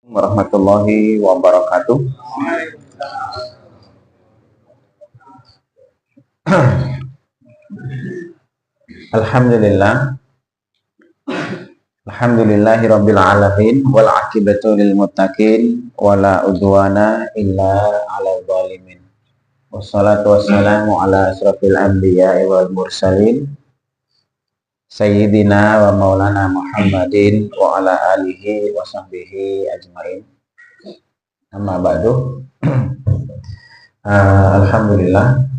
Warahmatullahi wabarakatuh. Alhamdulillah. Alhamdulillahi rabbil alamin wal aqibatu lil muttaqin wala udwana illa 'alal zalimin. Wassalatu wassalamu ala asrofil anbiya'i wal mursalin sayyidina wa maulana Muhammadin wa ala alihi wa sahbihi ajmain. Amma ba'du. Alhamdulillah,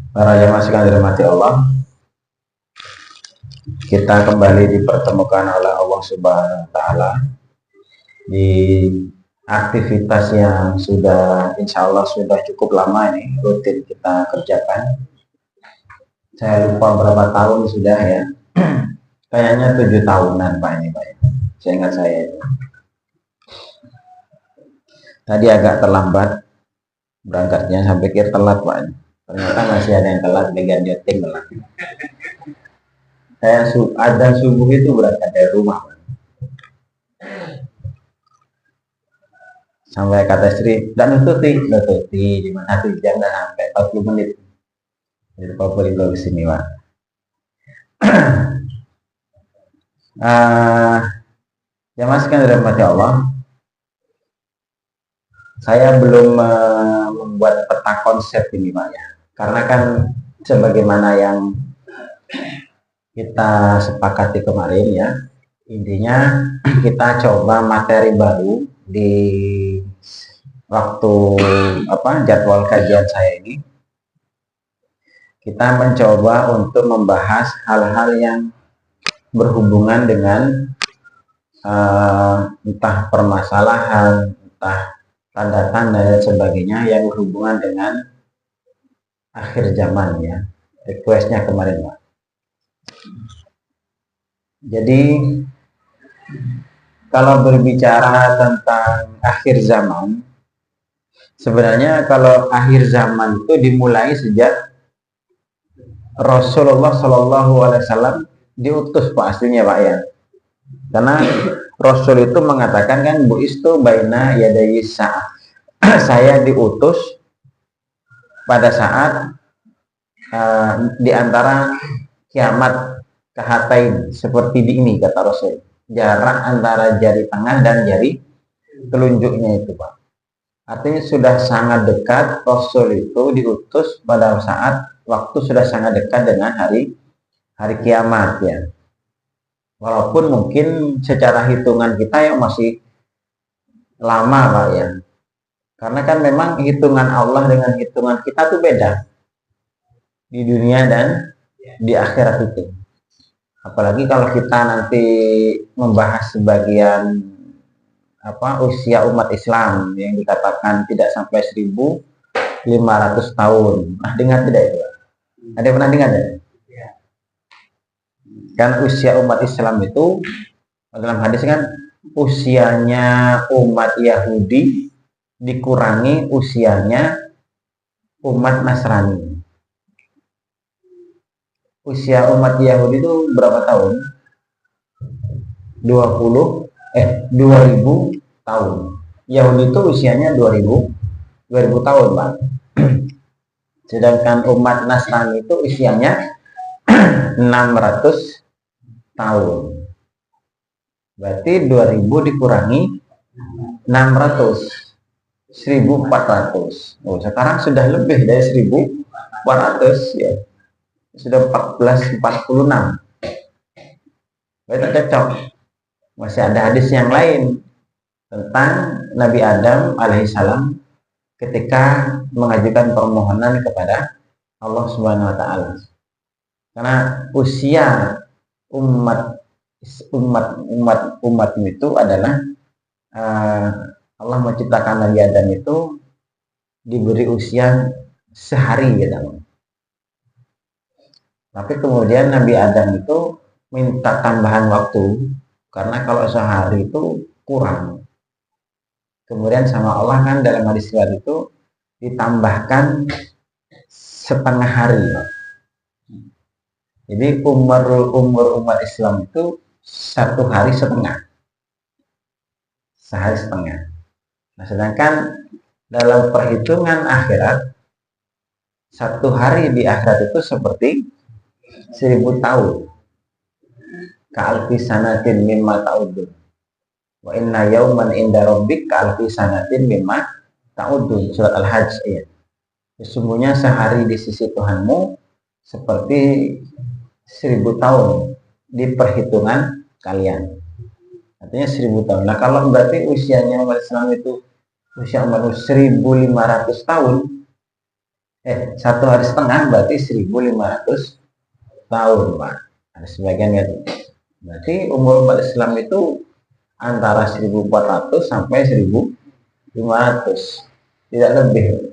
para jemaah sekalian dirahmati Allah, kita kembali dipertemukan oleh Allah Subhanahu wa taala di aktivitas yang sudah insya Allah sudah cukup lama ini rutin kita kerjakan. Saya lupa berapa tahun sudah ya. Kayaknya 7 tahunan Pak ini Pak. Saya ingat saya itu. Tadi agak terlambat berangkatnya, saya pikir telat Pak. Ternyata masih ada yang telat, bagian nyeting telat. Saya adzan subuh itu berangkat dari rumah Pak. Sampai kata istri, dan nututi di mana tuh jam dan sampai 40 menit. Jadi Papua ke sini Pak. Jamaah sekalian dirahmati Allah, saya belum membuat peta konsep ini Pak ya, karena kan sebagaimana yang kita sepakati kemarin ya, intinya kita coba materi baru di waktu jadwal kajian saya ini. Kita mencoba untuk membahas hal-hal yang berhubungan dengan entah permasalahan, entah tanda-tanda dan sebagainya yang berhubungan dengan akhir zaman ya. Requestnya kemarin Pak. Jadi kalau berbicara tentang akhir zaman, sebenarnya kalau akhir zaman itu dimulai sejak Rasulullah Shallallahu Alaihi Wasallam diutus Pak, aslinya Pak ya. Karena Rasul itu mengatakan kan, bu istu baina yadayi sa'ah. Saya diutus pada saat di antara kiamat kahatain, seperti di ini kata Rasul. Jarak antara jari tengah dan jari telunjuknya itu Pak. Artinya sudah sangat dekat. Rasul itu diutus pada saat waktu sudah sangat dekat dengan hari kiamat ya. Walaupun mungkin secara hitungan kita yang masih lama Pak ya. Karena kan memang hitungan Allah dengan hitungan kita tuh beda di dunia dan di akhirat itu. Apalagi kalau kita nanti membahas sebagian usia umat Islam yang dikatakan tidak sampai 1.500 tahun. Dengar tidak itu? Ada yang pernah dengar ya? Kan usia umat Islam itu dalam hadis kan usianya umat Yahudi dikurangi usianya umat Nasrani. Usia umat Yahudi itu berapa tahun? 2000 tahun. Yahudi itu usianya 2000 tahun Pak. Sedangkan umat Nasrani itu usianya 600 tahun. Berarti 2000 dikurangi 600, 1400. Oh, sekarang sudah lebih dari 1400 ya. Sudah 1446. Berarti cocok. Masih ada hadis yang lain tentang Nabi Adam alaihissalam ketika mengajukan permohonan kepada Allah Subhanahu wa taala. Karena usia umat itu adalah Allah menciptakan Nabi Adam itu diberi usia sehari gitu. Tapi kemudian Nabi Adam itu minta tambahan waktu karena kalau sehari itu kurang. Kemudian sama Allah kan dalam hadis riwayat itu ditambahkan setengah hari. Jadi umur umat Islam itu 1 hari setengah. sehari setengah. Nah, sedangkan dalam perhitungan akhirat, satu hari di akhirat itu seperti 1000 tahun. Ka'alfi sanatin mimma ta'udun. Wa inna yauman inda rabbik ka'alfi sanatin mimma ta'udun. Surat Al-Hajj ayat. Sesungguhnya sehari di sisi Tuhanmu seperti 1000 tahun di perhitungan kalian. Artinya 1000 tahun. Nah, kalau berarti usianya umat Islam itu usia manusia 1500 tahun, satu hari setengah berarti 1500 tahun, Pak. Ada sebagian gitu. Berarti umur umat Islam itu antara 1400 sampai 1500, tidak lebih.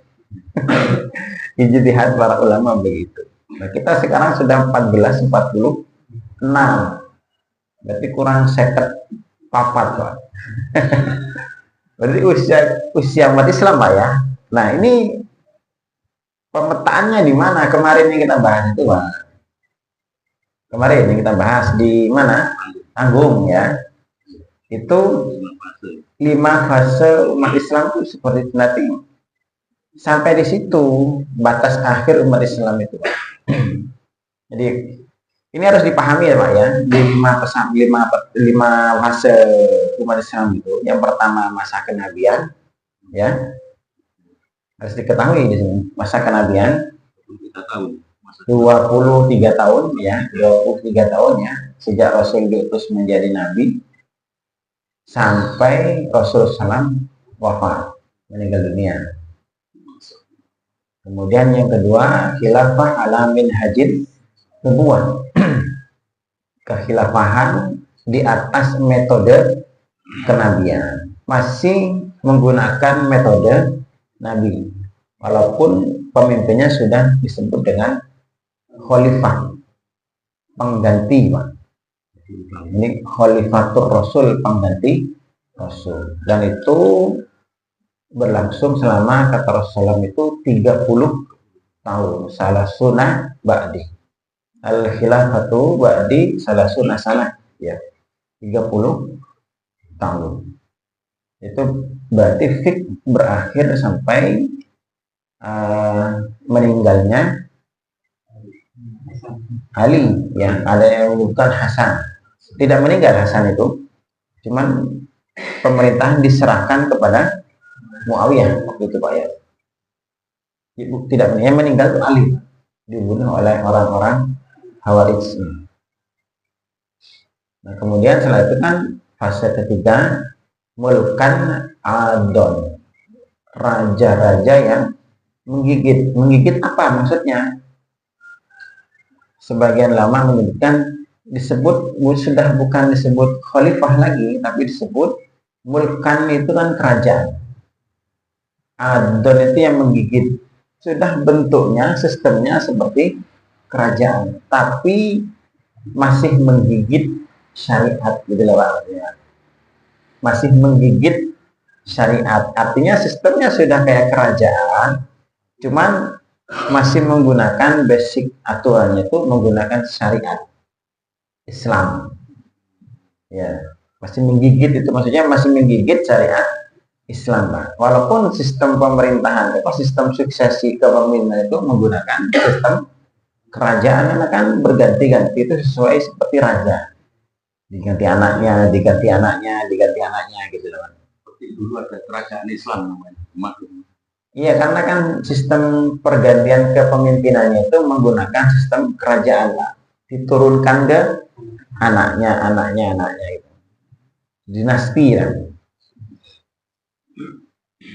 Ijtihad para ulama begitu. Nah, kita sekarang sudah 1446, berarti kurang 54, Pak. Berarti usia umat Islam, Pak, ya. Nah, ini pemetaannya di mana? Kemarin yang kita bahas itu, Pak. Kemarin yang kita bahas di mana? Tanggung, ya. Itu 5 fase umat Islam itu seperti itu nanti. Sampai di situ batas akhir umat Islam itu, Pak. Jadi ini harus dipahami ya, Pak, ya. Di 5 fase umat Islam itu. Yang pertama masa kenabian, ya. Harus diketahui di sini masa kenabian 23 tahun, ya. 23 tahun, ya, sejak Rasul diutus menjadi nabi sampai Rasulullah SAW wafat, meninggal dunia. Kemudian yang kedua, khilafah ala minhajin nubuwah. Kekhilafahan di atas metode kenabian, masih menggunakan metode nabi, walaupun pemimpinnya sudah disebut dengan khalifah, pengganti, Pak. Ini khalifatur Rasul, pengganti Rasul, dan itu berlangsung selama, kata Rasulullah itu 30 tahun. Salah sunnah ba'di. Al-khilafatu ba'di salah sunnah sana, ya. 30 tahun. Itu berarti fik berakhir sampai meninggalnya Ali, ya. Ada yang menyebutkan Hasan. Tidak meninggal Hasan itu, cuman pemerintahan diserahkan kepada Muawiyah waktu itu, Pak, ya. Tidak meninggal itu Ali, dibunuh oleh orang-orang Khawarij. Nah, kemudian setelah itu kan fase ketiga, mulkan adon, raja-raja yang menggigit. Menggigit apa maksudnya? Sebagian lama menyebutkan disebut sudah bukan disebut khalifah lagi, tapi disebut mulkan, itu kan kerajaan. Adon itu yang menggigit. Sudah bentuknya, sistemnya seperti kerajaan, tapi masih menggigit syariat, gitu loh, Pak. Masih menggigit syariat. Artinya sistemnya sudah kayak kerajaan, cuman masih menggunakan basic aturannya itu menggunakan syariat Islam. Ya, masih menggigit itu maksudnya masih menggigit syariat Islam, Pak. Walaupun sistem pemerintahan, sistem suksesi kepemimpinan itu menggunakan sistem kerajaan, karena kan berganti-ganti, itu sesuai seperti raja. Diganti anaknya, diganti anaknya, diganti anaknya, gitu loh. Seperti dulu ada kerajaan Islam namanya. Iya, karena kan sistem pergantian kepemimpinannya itu menggunakan sistem kerajaan, Pak. Diturunkan ke anaknya gitu. Dinasti, kan.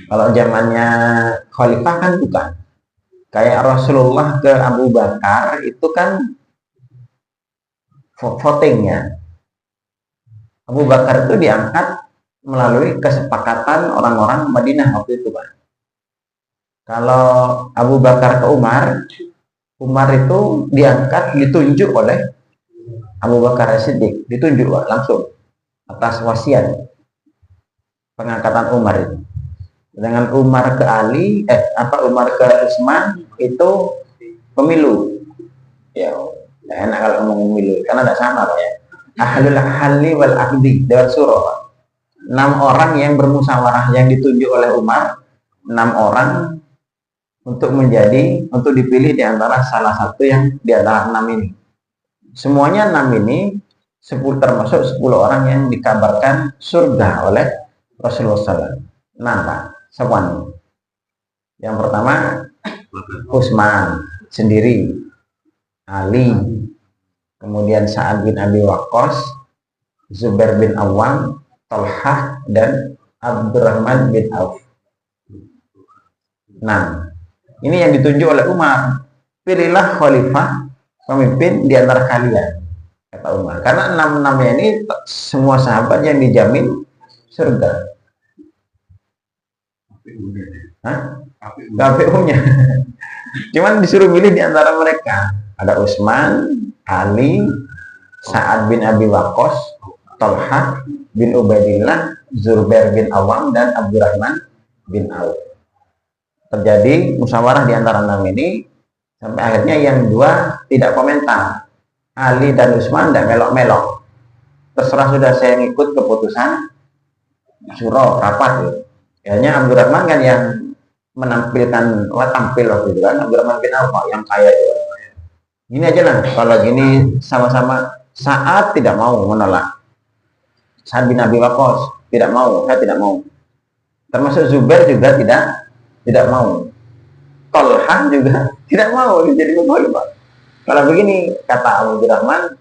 Kalau zamannya khalifah kan bukan. Kayak Rasulullah ke Abu Bakar itu kan voting, ya. Abu Bakar itu diangkat melalui kesepakatan orang-orang Madinah waktu itu, Pak. Kalau Abu Bakar ke Umar itu diangkat, ditunjuk oleh Abu Bakar Siddiq, ditunjuk, Pak, langsung atas wasiat pengangkatan Umar itu. Dengan Umar ke Umar ke Utsman itu pemilu. Ya, enak kalau ngomong pemilu, karena tidak sama, Pak, ya. Ahlul halli wal aqdi, Dewan Syuro, Pak. 6 orang yang bermusyawarah yang ditunjuk oleh Umar, 6 orang untuk dipilih di antara salah satu yang di antara 6 ini. Semuanya 6 ini 10 termasuk 10 orang yang dikabarkan surga oleh Rasulullah SAW. Nah, Pak, siapa nih? Yang pertama Utsman sendiri, Ali, kemudian Sa'ad bin Abi Waqqas, Zubair bin Awam, Talhah, dan Abdurrahman bin Auf. Nah, ini yang ditunjuk oleh Umar. Pilihlah khalifah, pemimpin di antara kalian, kata Umar. Karena 6-6-nya ini semua sahabat yang dijamin surga. KPU-nya. Cuman disuruh milih di antara mereka. Ada Utsman, Ali, Sa'ad bin Abi Waqqas, Talhah bin Ubaidillah, Zubair bin Awam, dan Abdurrahman bin Auf. Terjadi musyawarah di antara 6 ini sampai akhirnya yang 2 tidak komentar. Ali dan Utsman tidak melok-melok. Terserah, sudah saya ngikut keputusan syuro rapat gitu. Akhirnya Abdurrahman kan yang menampilkan tampil waktu itu kan, Abdurrahman bin Auf yang kaya juga. Gini aja lah, kalau gini sama-sama. Saat tidak mau menolak. Sa'ad bin Abi Waqqas tidak mau, saya tidak mau. Termasuk Zubair juga tidak mau. Talhah juga tidak mau jadi khalifah. Kalau begini, kata Abdurrahman,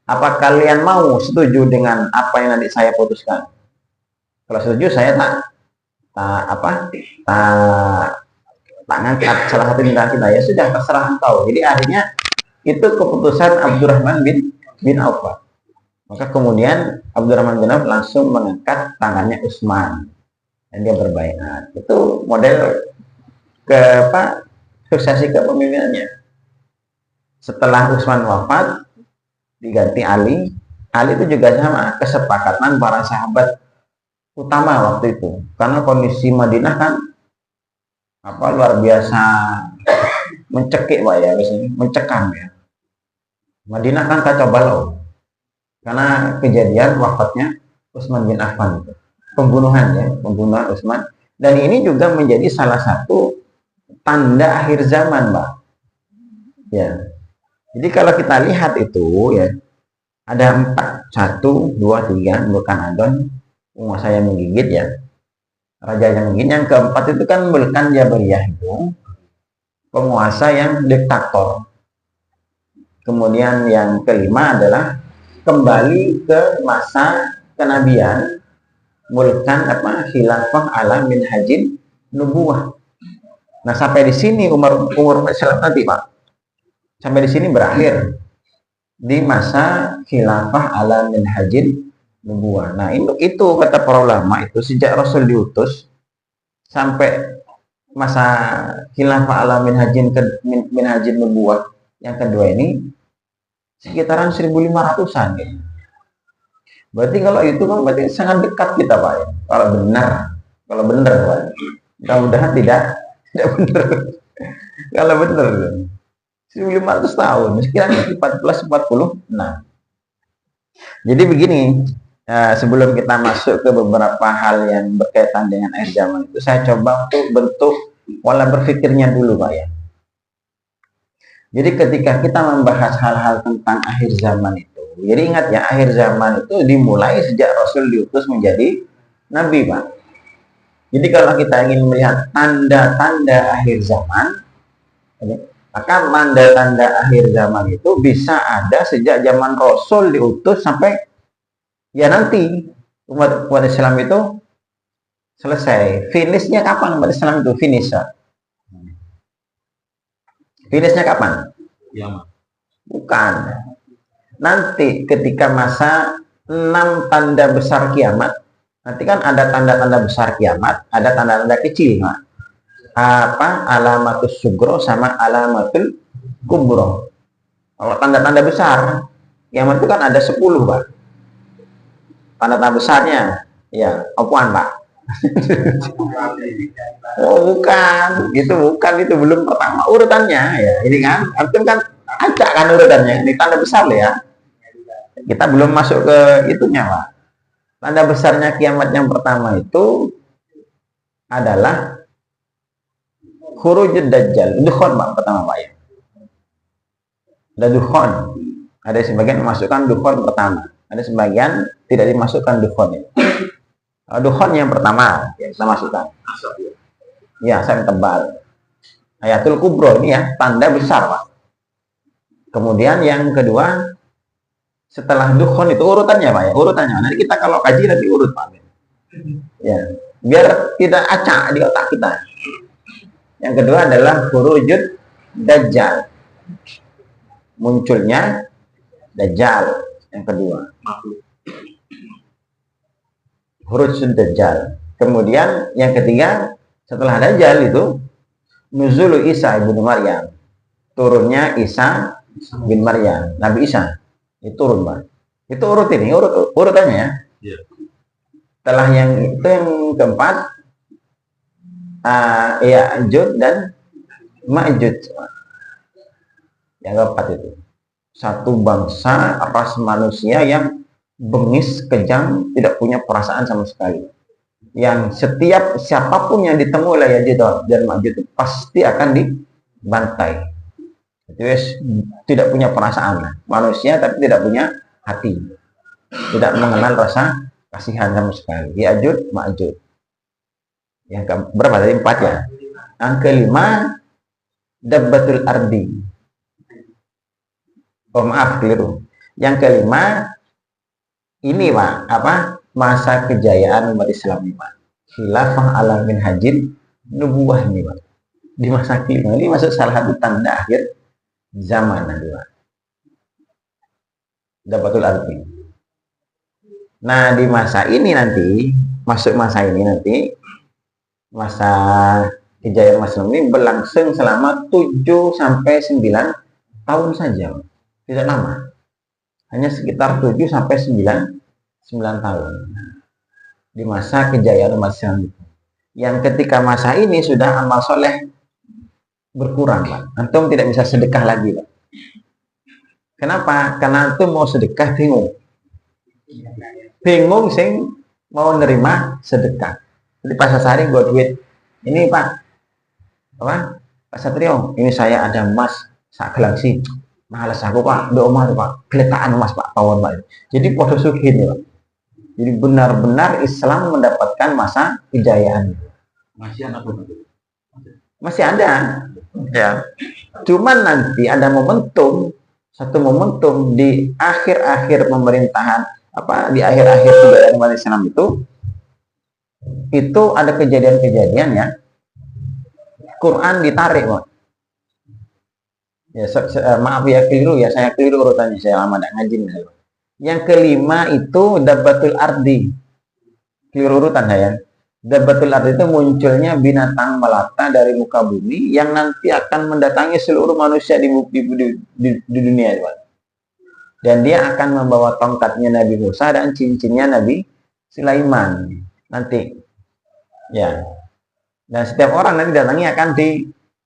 apa kalian mau setuju dengan apa yang nanti saya putuskan? Kalau setuju, saya tak ngangkat salah satu minta kita. Ya sudah, terserah engkau. Jadi akhirnya itu keputusan Abdurrahman bin Auf. Maka kemudian Abdurrahman bin Auf langsung mengangkat tangannya Utsman dan dia berbaiat. Itu model suksesi kepemimpinannya. Setelah Utsman wafat, diganti Ali. Ali itu juga sama, kesepakatan para sahabat utama waktu itu. Karena kondisi Madinah kan luar biasa mencekik, Pak, ya, mencekam ya. Madinah kan kacau balau karena kejadian wafatnya Utsman bin Affan itu. Pembunuhan Utsman. Dan ini juga menjadi salah satu tanda akhir zaman, Pak. Ya. Jadi kalau kita lihat itu ya, ada 4, 1, 2, 3, bukan adon, penguasa yang menggigit ya, raja yang menggigit. Yang keempat itu kan Mulkan Jabariyah, itu penguasa yang diktator. Kemudian yang kelima adalah kembali ke masa kenabian, Mulkan khilafah ala minhajin nubuwah. Nah, sampai di sini umur Islam nanti, Pak. Sampai di sini berakhir di masa khilafah ala minhajin nubuwah. Nah, itu kata para ulama, itu sejak Rasul diutus sampai masa khilafah ala minhajin nubuwah yang kedua ini sekitaran 1500-an ya. Berarti kalau itu kan berarti sangat dekat kita, Pak, ya. Kalau benar Pak. Mudah-mudahan tidak benar. Kalau benar 1500 tahun, sekiranya 1446. Jadi begini, sebelum kita masuk ke beberapa hal yang berkaitan dengan akhir zaman itu, saya coba untuk bentuk pola berpikirnya dulu, Pak, ya. Jadi ketika kita membahas hal-hal tentang akhir zaman itu, jadi ingat ya, akhir zaman itu dimulai sejak Rasul diutus menjadi Nabi, Pak. Jadi kalau kita ingin melihat tanda-tanda akhir zaman, maka tanda-tanda akhir zaman itu bisa ada sejak zaman Rasul diutus sampai ya nanti umat Islam itu selesai. Finishnya kapan umat Islam itu finish? Finishnya kapan? Kiamat. Bukan. Nanti ketika masa 6 tanda besar kiamat, nanti kan ada tanda-tanda besar kiamat, ada tanda-tanda kecil, Pak. Alamatus sugro sama alamatul kubro. Kalau tanda-tanda besar kiamat itu kan ada 10, Pak. Tanda-tanda besarnya, ya, apaan, Pak? Oh, bukan, itu belum pertama urutannya ya. Ini kan, artinya kan acak kan urutannya. Ini tanda besar ya. Kita belum masuk ke itunya, Pak. Tanda besarnya kiamat yang pertama itu adalah khurujud dajjal. Dukhon Pak pertama Pak ya. Ada dukhon. Ada sebagian memasukkan dukhon pertama. Ada sebagian tidak dimasukkan dukhon ya. Dukhon yang pertama yang kita masukkan. Ya, asap tebal. Ayatul kubro ini ya, tanda besar Pak. Kemudian yang kedua, setelah dukhon itu urutannya Pak ya, urutannya. Nanti kita kalau kaji nanti urut Pak. Ya, biar tidak acak di otak kita. Yang kedua adalah khurujud dajjal. Munculnya dajjal yang kedua. Khurujud dajjal. Kemudian yang ketiga, setelah dajjal itu nuzulu Isa ibnu Maryam. Turunnya Isa bin Maryam, Nabi Isa. Itu turun, Pak. Itu urutannya ya. Yeah. Setelah yang itu yang keempat, Ya'juj dan Ma'juj. Yang keempat itu satu bangsa ras manusia yang bengis, kejam, tidak punya perasaan sama sekali. Yang setiap siapapun yang ditemui oleh Ya'juj dan Ma'juj pasti akan dibantai. Itu tidak punya perasaan, manusia tapi tidak punya hati, tidak mengenal rasa kasihan sama sekali. Ya'juj Ma'juj. Yang berapa tadi? 4 ya. Yang kelima dabbatul ardi. Oh maaf, keliru. Yang kelima ini Pak, masa kejayaan umat Islam ini Pak. Khilafah ala minhajin nubuwah ini Pak. Di masa kelima ini masuk salah satu tanda akhir zaman nanti Pak. Dabbatul ardi. Nah, di masa ini nanti, masuk masa ini nanti, masa kejayaan umat Islam ini berlangsung selama 7 sampai 9 tahun saja. Tidak lama. Hanya sekitar 7 sampai 9 tahun. Di masa kejayaan umat Islam itu. Yang ketika masa ini sudah amal soleh berkurang, Pak. Antum tidak bisa sedekah lagi, Pak. Kenapa? Karena antum mau sedekah bingung. Bingung sing mau nerima sedekah. Jadi Pak Sasari gue duit. Ini Pak, Pak Satrio, ini saya ada emas sak gelang sih. Males aku Pak, do omah Pak, geletaan emas Pak, tawon Pak. Jadi podo sugih nih Pak. Jadi benar-benar Islam mendapatkan masa kejayaan. Masih ada apa? Masih ada. Ya. Cuman nanti ada satu momentum di akhir-akhir pemerintahan di akhir-akhir kejayaan umat Islam itu ada kejadian-kejadian ya. Quran ditarik, Pak. Ya, maaf ya keliru ya, saya keliru urutannya, saya lama tidak ngaji. Yang kelima itu dabbatul ardi. Keliru urutan saya. Dabbatul ardi itu munculnya binatang melata dari muka bumi yang nanti akan mendatangi seluruh manusia di dunia, Pak. Dan dia akan membawa tongkatnya Nabi Musa dan cincinnya Nabi Sulaiman nanti. Ya. Dan setiap orang nanti datangnya akan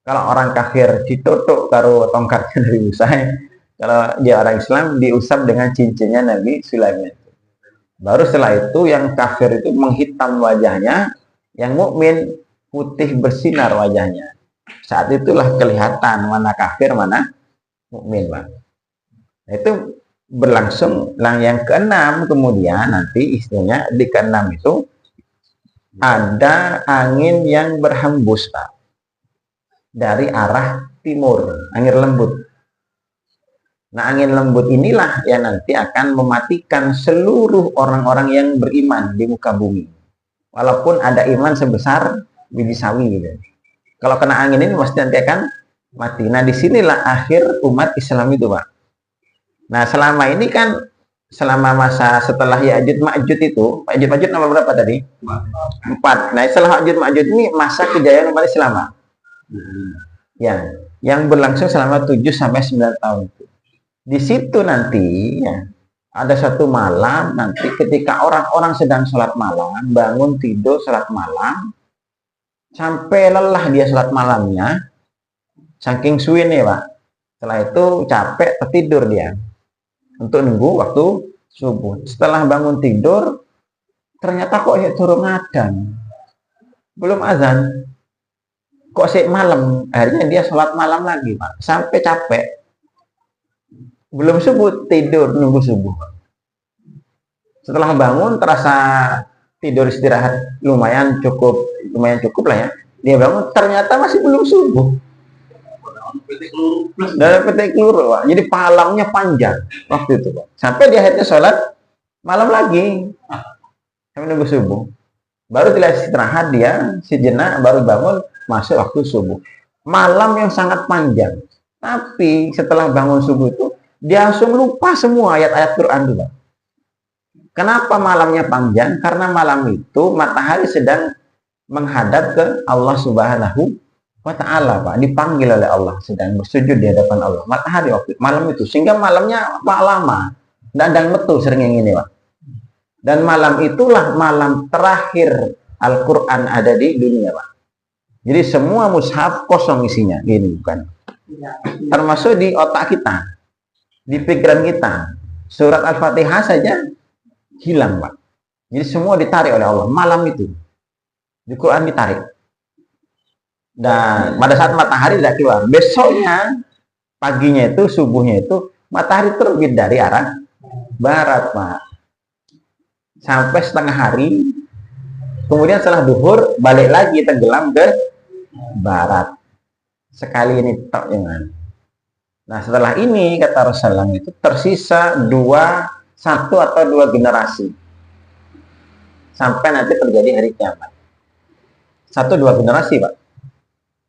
kalau orang kafir ditutup karo tongkatnya Nabi Musa, kalau dia orang Islam diusap dengan cincinnya Nabi Sulaiman. Baru setelah itu yang kafir itu menghitam wajahnya, yang mukmin putih bersinar wajahnya. Saat itulah kelihatan mana kafir mana mukmin, Pak. Itu berlangsung yang keenam, kemudian nanti istilahnya di keenam itu ada angin yang berhembus, Pak, dari arah timur, angin lembut. Nah, angin lembut inilah yang nanti akan mematikan seluruh orang-orang yang beriman di muka bumi. Walaupun ada iman sebesar biji sawi gitu. Kalau kena angin ini pasti nanti akan mati. Nah, disinilah akhir umat Islam itu, Pak. Nah, selama ini kan, selama masa setelah Ya'juj Ma'juj itu, Ya'juj Ma'juj nomor berapa tadi? 4. Nah, setelah Ya'juj Ma'juj ini masa kejayaan umat Islam, Pak. Ya, yang berlangsung selama 7 sampai 9 tahun itu. Di situ nanti ya, ada satu malam nanti ketika orang-orang sedang sholat malam, bangun tidur sholat malam, sampai lelah dia sholat malamnya, saking suwene, Pak. Setelah itu capek, tertidur dia untuk nunggu waktu subuh. Setelah bangun tidur, ternyata kok turun ngadan, belum azan, kok malam. Akhirnya dia sholat malam lagi, Pak, sampai capek, belum subuh, tidur nunggu subuh. Setelah bangun terasa tidur istirahat lumayan cukup lah ya, dia bangun ternyata masih belum subuh. Dalam petik keluru, Pak. Jadi palangnya panjang waktu itu, Pak. Sampai dia akhirnya sholat malam lagi sampai nunggu subuh. Baru setelah istirahat dia sejenak, baru bangun masuk waktu subuh. Malam yang sangat panjang. Tapi setelah bangun subuh itu dia langsung lupa semua ayat-ayat Quran juga. Kenapa malamnya panjang? Karena malam itu matahari sedang menghadap ke Allah Subhanahu wa ta'ala, Pak, dipanggil oleh Allah, sedang bersujud di hadapan Allah matahari waktu malam itu, sehingga malamnya Pak lama dan metu sering yang ini, Pak. Dan malam itulah malam terakhir Al-Quran ada di dunia, Pak. Jadi semua mushaf kosong isinya, gini bukan, termasuk di otak kita, di pikiran kita, surat Al-Fatihah saja hilang, Pak. Jadi semua ditarik oleh Allah malam itu, di Quran ditarik. Dan pada saat matahari tidak keluar, besoknya paginya itu, subuhnya itu matahari terbit dari arah barat, Pak, sampai setengah hari. Kemudian setelah duhur balik lagi tenggelam ke barat. Sekali ini tok, jangan. Nah, setelah ini kata Rasulullah itu tersisa satu atau dua generasi sampai nanti terjadi hari kiamat. 1-2 generasi, Pak.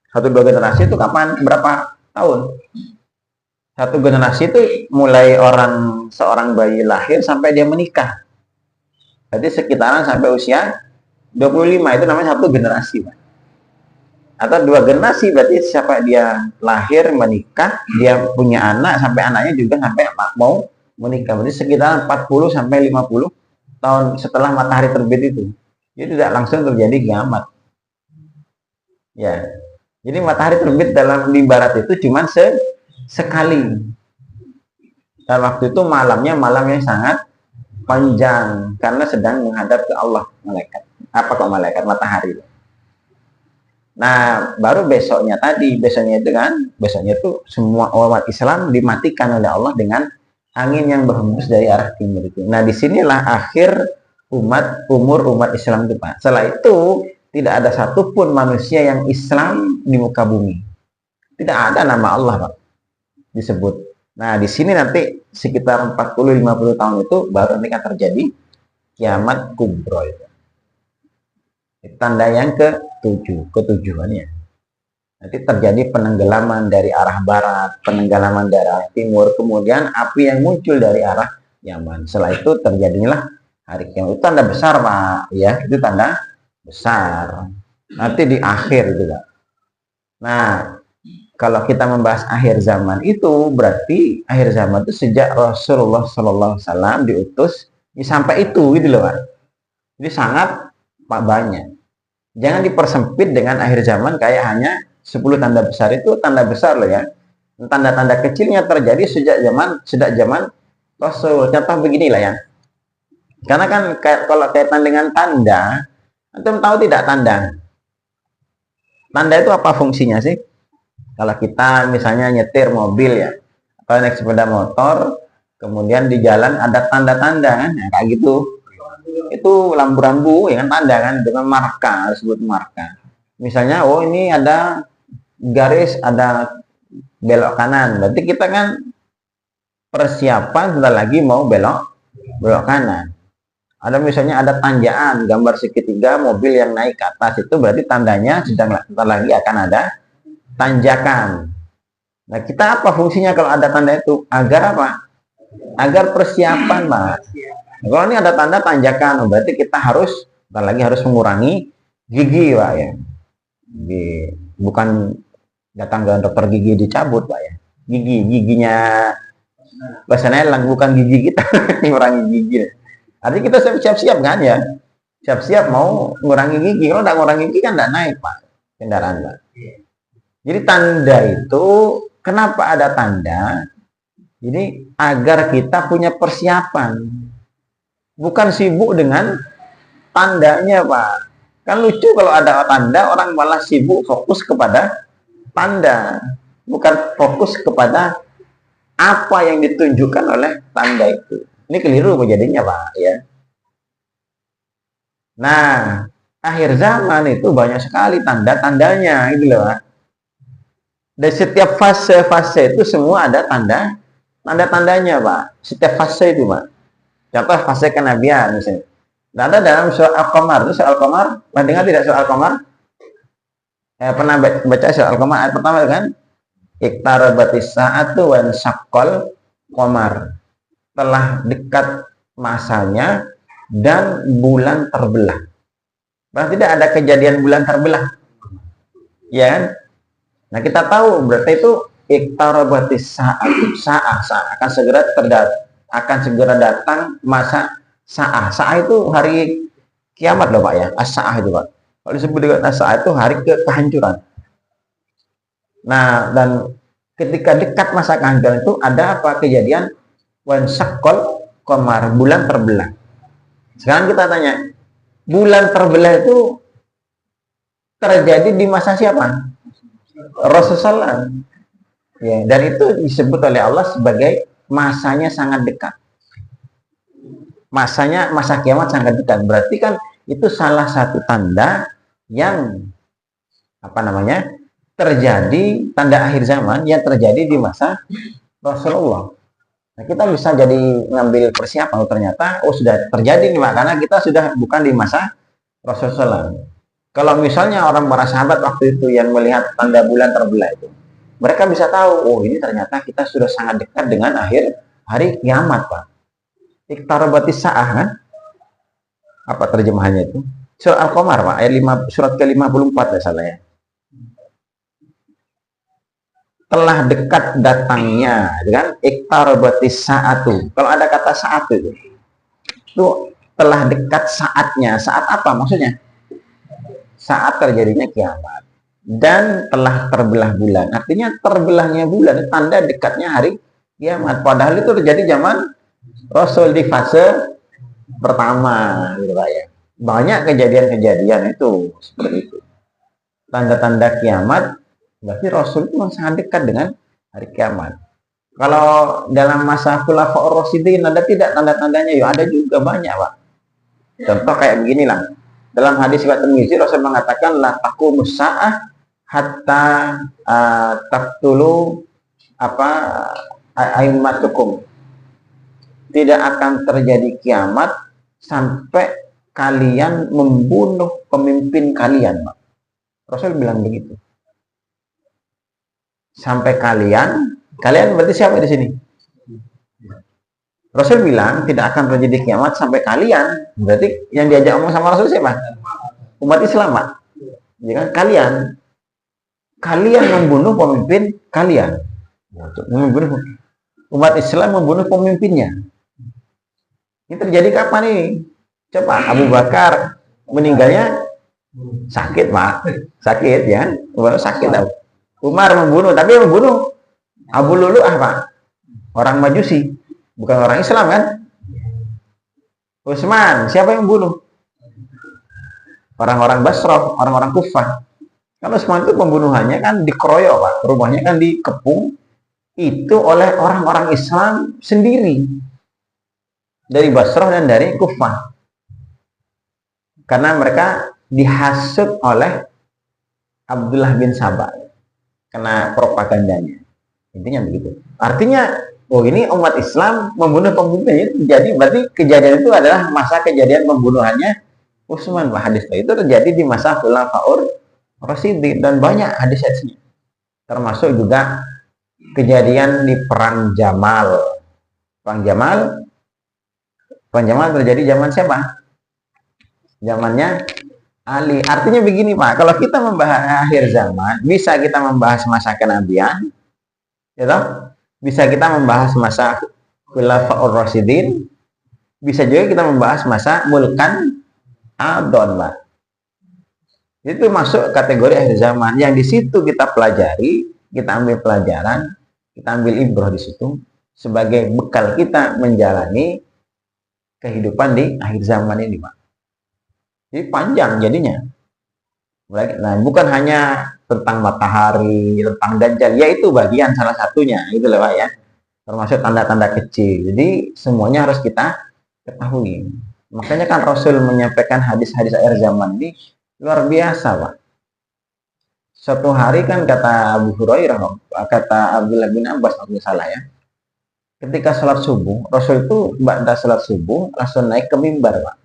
1-2 generasi itu kapan? Berapa tahun? 1 generasi itu mulai seorang bayi lahir sampai dia menikah. Jadi sekitaran sampai usia 25, itu namanya 1 generasi, Pak. Atau 2 generasi berarti siapa dia lahir, menikah, dia punya anak, sampai anaknya juga sampai mau menikah. Berarti sekitaran 40 sampai 50 tahun setelah matahari terbit itu. Jadi tidak langsung terjadi kiamat. Ya. Jadi matahari terbit di barat itu cuma sekali. Dan waktu itu malamnya malam yang sangat panjang karena sedang menghadap ke Allah, malaikat. Apa kok malaikat? Matahari. Nah, baru besoknya itu semua umat Islam dimatikan oleh Allah dengan angin yang berhembus dari arah timur itu. Nah, disinilah akhir umur umat Islam itu, Pak. Setelah itu tidak ada satupun manusia yang Islam di muka bumi. Tidak ada nama Allah, Pak, disebut. Nah, di sini nanti sekitar 40-50 tahun itu baru nanti akan terjadi kiamat kubro itu. Tanda yang ketujuannya. Nanti terjadi penenggelaman dari arah barat, penenggelaman dari arah timur, kemudian api yang muncul dari arah Yaman. Setelah itu terjadilah hari kiamat. Itu tanda besar, Pak, ya. Itu tanda besar. Nanti di akhir itu, Pak. Nah, kalau kita membahas akhir zaman itu berarti akhir zaman itu sejak Rasulullah SAW diutus sampai itu gitu loh, Pak. Jadi sangat, Pak, banyak. Jangan dipersempit dengan akhir zaman kayak hanya 10 tanda besar. Itu tanda besar loh ya. Tanda-tanda kecilnya terjadi sejak zaman Rasul. Contoh beginilah ya. Karena kan kalau kaitan dengan tanda, antum tahu tidak tanda? Tanda itu apa fungsinya sih? Kalau kita misalnya nyetir mobil ya, atau naik sepeda motor, kemudian di jalan ada tanda-tanda kan, ya, kayak gitu. Itu lampu-lampu ya kan, tanda kan, dengan marka, disebut marka. Misalnya, oh ini ada garis, ada belok kanan, berarti kita kan persiapan sebentar lagi mau belok kanan. Ada misalnya ada tanjakan, gambar segitiga, mobil yang naik ke atas, itu berarti tandanya sebentar lagi akan ada tanjakan. Nah, kita apa fungsinya kalau ada tanda itu? Agar apa? Agar persiapan, Pak. Nah, kalau ini ada tanda tanjakan, berarti kita harus mengurangi gigi, Pak ya. Gigi. Bukan datang ke dokter gigi dicabut, Pak ya. Giginya bahasanya bukan gigi kita, mengurangi gigi. Artinya kita siap-siap kan ya. Siap-siap mau mengurangi gigi. Kalau tidak mengurangi gigi kan tidak naik, Pak, kendaraan, Pak. Jadi tanda itu, kenapa ada tanda? Jadi agar kita punya persiapan. Bukan sibuk dengan tandanya, Pak. Kan lucu kalau ada tanda, orang malah sibuk fokus kepada tanda, bukan fokus kepada apa yang ditunjukkan oleh tanda itu. Ini keliru jadinya, Pak, ya. Nah, akhir zaman itu banyak sekali tanda-tandanya, gitu loh, Pak. Dan setiap fase-fase itu semua ada tanda-tandanya, Pak. Setiap fase itu, Pak. Contoh fase kenabian misalnya. Nah, ada dalam surah Al-Qamar. Itu surah Al-Qamar, pernah dengar tidak surah Al-Qamar? Pernah baca surah Al-Qamar ayat pertama kan? Iqtarabatis sa'atu wan syaqqal qamar. Telah dekat masanya dan bulan terbelah. Berarti tidak ada kejadian bulan terbelah. Ya kan? Nah, kita tahu berarti itu iqtarabatis sa'atu, sa'a akan segera datang masa sa'ah. Sa'ah itu hari kiamat loh, Pak, ya. As-sa'ah itu, Pak. Kalau disebut dengan as-sa'ah itu hari kehancuran. Nah, dan ketika dekat masa kehancuran itu ada apa? Kejadian wan syaqqal qamar, bulan terbelah. Sekarang kita tanya, bulan terbelah itu terjadi di masa siapa? Rasulullah. Ya, dan itu disebut oleh Allah sebagai masanya sangat dekat. Masanya, masa kiamat sangat dekat. Berarti kan itu salah satu tanda yang apa namanya? Terjadi, tanda akhir zaman yang terjadi di masa Rasulullah. Nah, kita bisa jadi ngambil persiapan, ternyata sudah terjadi nih, Pak, karena kita sudah bukan di masa Rasulullah. Kalau misalnya orang para sahabat waktu itu yang melihat tanda bulan terbelah itu, mereka bisa tahu, ini ternyata kita sudah sangat dekat dengan akhir hari kiamat, Pak. Iqtarabatis sa'ah, kan? Apa terjemahannya itu? Surah Al-Qamar, Pak, ayat 5, surat ke-54 ya salah ya. Telah dekat datangnya, kan? Iqtarabatis sa'atu. Kalau ada kata saat itu telah dekat saatnya. Saat apa maksudnya? Saat terjadinya kiamat. Dan telah terbelah bulan. Artinya terbelahnya bulan, tanda dekatnya hari kiamat. Padahal itu terjadi zaman Rasul di fase pertama, gitu, Pak, ya. Banyak kejadian-kejadian itu seperti itu. Tanda-tanda kiamat, berarti Rasul itu sangat dekat dengan hari kiamat. Kalau dalam masa Khulafaur Rasyidin ada tidak tanda-tandanya? Ya ada juga banyak, Pak. Contoh kayak beginilah. Dalam hadis riwayat Tirmidzi, Rasul mengatakan la taqumus sa'ah hatta taqtulu a'immatukum. Tidak akan terjadi kiamat sampai kalian membunuh pemimpin kalian, Pak. Rasul bilang begitu. Sampai kalian berarti siapa di sini? Rasul bilang tidak akan terjadi kiamat sampai kalian. Berarti yang diajak omong sama Rasul siapa? Umat Islam, Pak. Ya kan? Kalian membunuh pemimpin kalian. Umat Islam membunuh pemimpinnya. Ini terjadi kapan ini? Coba Abu Bakar meninggalnya sakit, Pak. Sakit, ya. Sakit. Umar membunuh, tapi yang membunuh Abu Lulu'ah, Pak. Orang Majusi, bukan orang Islam, kan? Utsman, siapa yang membunuh? Orang-orang Basrah, orang-orang Kufah. Kalau Utsman itu pembunuhannya kan dikeroyok, Pak. Rumahnya kan dikepung itu oleh orang-orang Islam sendiri. Dari Basrah dan dari Kufah. Karena mereka dihasut oleh Abdullah bin Sabah. Kena propagandanya. Intinya begitu. Artinya, ini umat Islam membunuh pemimpinnya. Jadi berarti kejadian itu adalah masa kejadian pembunuhannya Utsman. Hadis itu terjadi di masa Khulafaur Rasyidin dan banyak hadis-hadisnya. Termasuk juga kejadian di Perang Jamal. Perang Jamal terjadi zaman siapa? Zamannya Ali. Artinya begini, Pak, kalau kita membahas akhir zaman, bisa kita membahas masa kenabian, ya, bisa kita membahas masa Khulafaur Rasyidin, bisa juga kita membahas masa Mulkan Adon, Pak. Itu masuk kategori akhir zaman. Yang di situ kita pelajari, kita ambil pelajaran, kita ambil ibrah di situ sebagai bekal kita menjalani kehidupan di akhir zaman ini, Pak. Jadi panjang jadinya. Nah, bukan hanya tentang matahari, tentang Dajjal, ya itu bagian salah satunya, gitu loh Pak ya. Termasuk tanda-tanda kecil. Jadi semuanya harus kita ketahui. Makanya kan Rasul menyampaikan hadis-hadis akhir zaman ini luar biasa Pak. Suatu hari kan kata Abu Hurairah, kata Abdullah bin Abbas, kalau salah ya. Ketika sholat subuh, Rasul itu ba'da sholat subuh langsung naik ke mimbar Pak.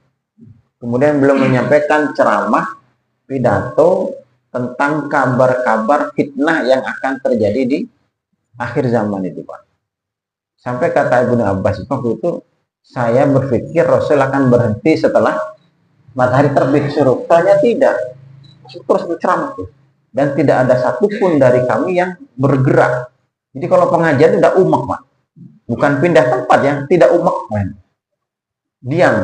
Kemudian belum menyampaikan ceramah, pidato tentang kabar-kabar fitnah yang akan terjadi di akhir zaman itu Pak. Sampai kata Ibnu Abbas waktu itu, saya berpikir Rasul akan berhenti setelah matahari terbit suruh. Ternyata tidak. Terus berceramah tuh. Dan tidak ada satupun dari kami yang bergerak. Jadi kalau pengajian itu udah umek Pak. Bukan pindah tempat ya, tidak umek Pak. Diam,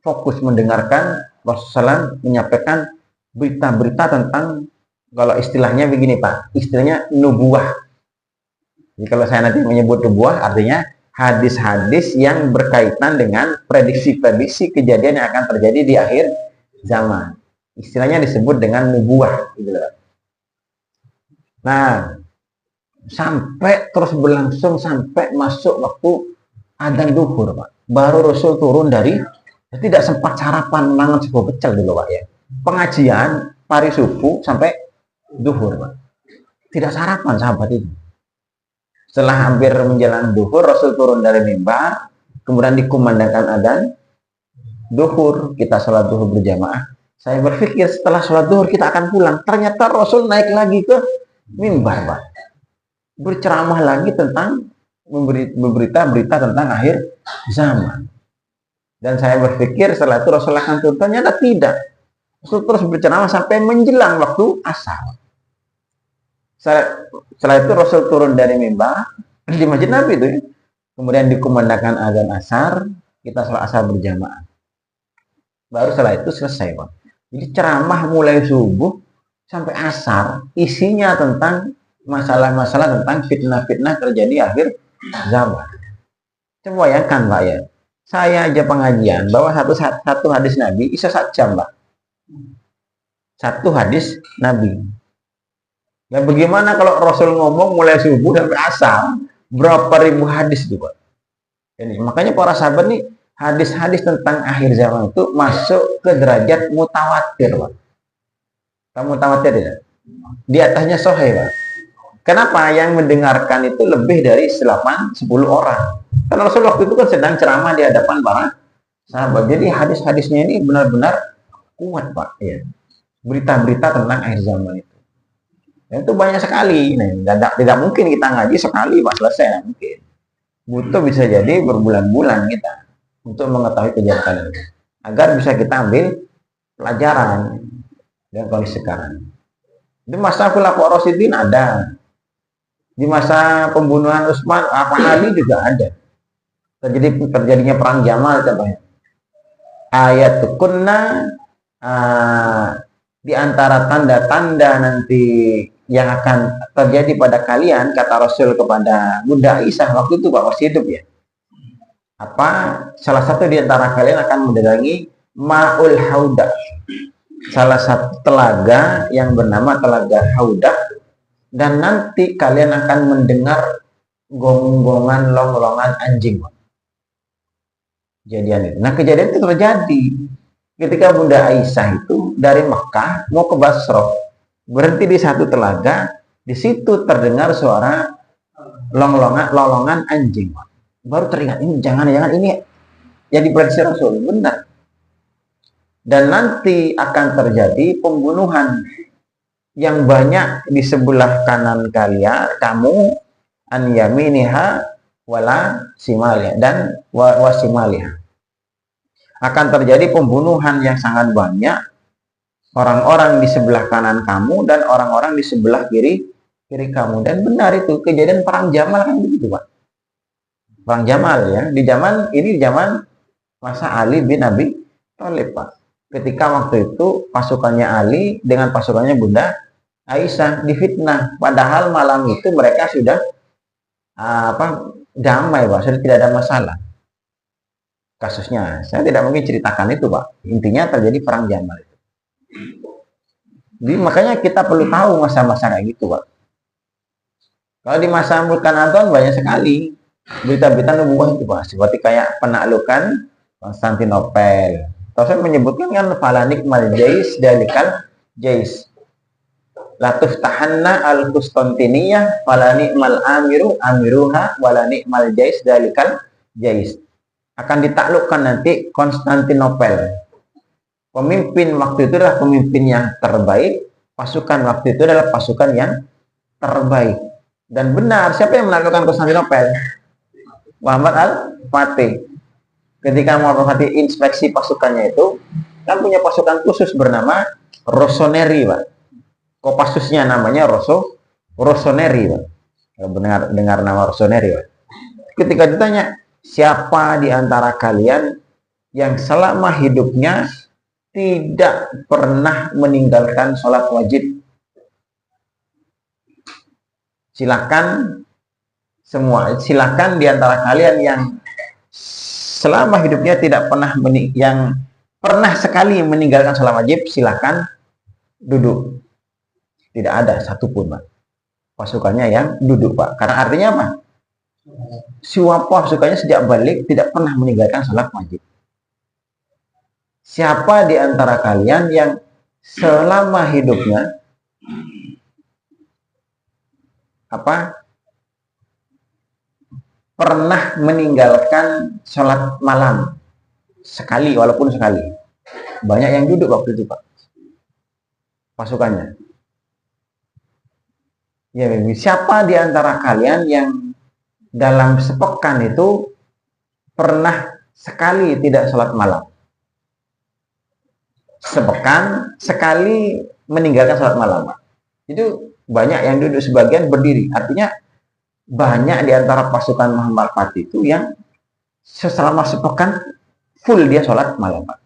fokus mendengarkan Rasulullah menyampaikan berita-berita tentang, kalau istilahnya begini Pak, istilahnya nubuah. Jadi kalau saya nanti menyebut nubuah, artinya hadis-hadis yang berkaitan dengan prediksi-prediksi kejadian yang akan terjadi di akhir zaman. Istilahnya disebut dengan nubuah. Gitu. Nah, sampai terus berlangsung sampai masuk waktu adzan zuhur Pak. Baru Rasul turun dari, tidak sempat sarapan, mangan sebuah pecel dulu Pak ya. Pengajian pari subuh sampai zuhur Pak. Tidak sarapan sahabat itu. Setelah hampir menjelang zuhur, Rasul turun dari mimbar, kemudian dikumandangkan adzan zuhur, kita sholat zuhur berjamaah. Saya berpikir setelah sholat zuhur kita akan pulang. Ternyata Rasul naik lagi ke mimbar Pak. Berceramah lagi tentang berita-berita tentang akhir zaman. Dan saya berpikir setelah itu Rasul akan turun. Ternyata tidak. Rasul terus berceramah sampai menjelang waktu asar. Setelah itu Rasul turun dari mimbar di Masjid Nabi itu ya. Kemudian dikumandangkan azan asar, kita sholat asar berjamaah. Baru setelah itu selesai Pak. Jadi ceramah mulai subuh sampai asar isinya tentang masalah-masalah tentang fitnah-fitnah terjadi akhir zaman. Coba bayangkan Pak ya. Saya aja pengajian bahwa satu hadis Nabi bisa 1 jam Pak. Satu hadis Nabi. Ya bagaimana kalau Rasul ngomong mulai subuh sampai asar, berapa ribu hadis itu Pak. Ini makanya para sahabat nih, hadis-hadis tentang akhir zaman itu masuk ke derajat mutawatir Pak. Kamu mutawatir tidak? Di atasnya sahih Pak. Kenapa? Yang mendengarkan itu lebih dari 8-10 orang. Karena Rasul waktu itu kan sedang ceramah di hadapan para sahabat. Jadi hadis-hadisnya ini benar-benar kuat Pak. Ya. Berita-berita tentang akhir zaman itu. Dan itu banyak sekali. Nah, tidak mungkin kita ngaji sekali Pak selesai. Mungkin. Butuh bisa jadi berbulan-bulan kita untuk mengetahui kejadian itu. Agar bisa kita ambil pelajaran dan kondisi sekarang. Di masa Khulafaur Rasyidin ada. Di masa pembunuhan Utsman, Ali juga ada. Terjadinya perang Jamal contohnya. Ayat kunna di antara tanda-tanda nanti yang akan terjadi pada kalian, kata Rasul kepada Bunda Aisyah waktu itu Pak masih hidup ya. Apa salah satu di antara kalian akan mendatangi Ma'ul Haudah. Salah satu telaga yang bernama Telaga Haudah, dan nanti kalian akan mendengar gong-gongan long-longan anjing. Kejadian itu. Nah, kejadian itu terjadi ketika Bunda Aisyah itu dari Mekah mau ke Basrah, berhenti di satu telaga, di situ terdengar suara lolongan anjing. Baru teringat, ini jangan-jangan ini yang diprediksi Rasul, benar. Dan nanti akan terjadi pembunuhan yang banyak di sebelah kanan kalian, kamu an yaminiha wala simaliha dan wasimaliha. Akan terjadi pembunuhan yang sangat banyak, orang-orang di sebelah kanan kamu dan orang-orang di sebelah kiri kamu. Dan benar itu kejadian perang Jamal kan begitu Pak. Perang Jamal ya, di zaman masa Ali bin Abi Thalib Pak. Ketika waktu itu pasukannya Ali dengan pasukannya Bunda Aisyah difitnah. Padahal malam itu mereka sudah damai Pak, sudah tidak ada masalah. kasusnya. Saya tidak mungkin ceritakan itu, Pak. Intinya terjadi perang Jamal itu. Jadi makanya kita perlu tahu masa-masa kayak gitu, Pak. Kalau di masa Mulkan Adon banyak sekali berita-berita nubuah itu, Pak. Seperti kayak penaklukan Konstantinopel. Terus saya menyebutkan kan falanik mal jais dalikal jais. Latuf tahanna al Konstantiniyah falani mal amiru amiruha walani mal jais dalikal jais. Akan ditaklukkan nanti Konstantinopel. Pemimpin waktu itu adalah pemimpin yang terbaik. Pasukan waktu itu adalah pasukan yang terbaik. Dan benar, siapa yang menaklukkan Konstantinopel? Muhammad al-Fatih. Ketika Muhammad al-Fatih inspeksi pasukannya itu, kan punya pasukan khusus bernama Rossoneri, Pak. Kopassusnya namanya Rossoneri, Pak. Kalau dengar nama Rossoneri, Pak. Ketika ditanya, siapa di antara kalian yang selama hidupnya tidak pernah meninggalkan sholat wajib? Silakan semua, silakan di antara kalian yang selama hidupnya tidak pernah yang pernah sekali meninggalkan sholat wajib, silakan duduk. Tidak ada satupun, Pak. Pasukannya yang duduk, Pak. Karena artinya apa? Pasukannya sejak balik tidak pernah meninggalkan sholat wajib. Siapa di antara kalian yang selama hidupnya pernah meninggalkan sholat malam sekali, walaupun sekali? Banyak yang duduk waktu itu, Pak, pasukannya. Ya, siapa di antara kalian yang dalam sepekan itu pernah sekali tidak sholat malam? Sepekan sekali meninggalkan sholat malam, Pak. Itu banyak yang duduk, sebagian berdiri. Artinya banyak di antara pasukan Muhammad Fatih itu yang selama sepekan full dia sholat malam, Pak.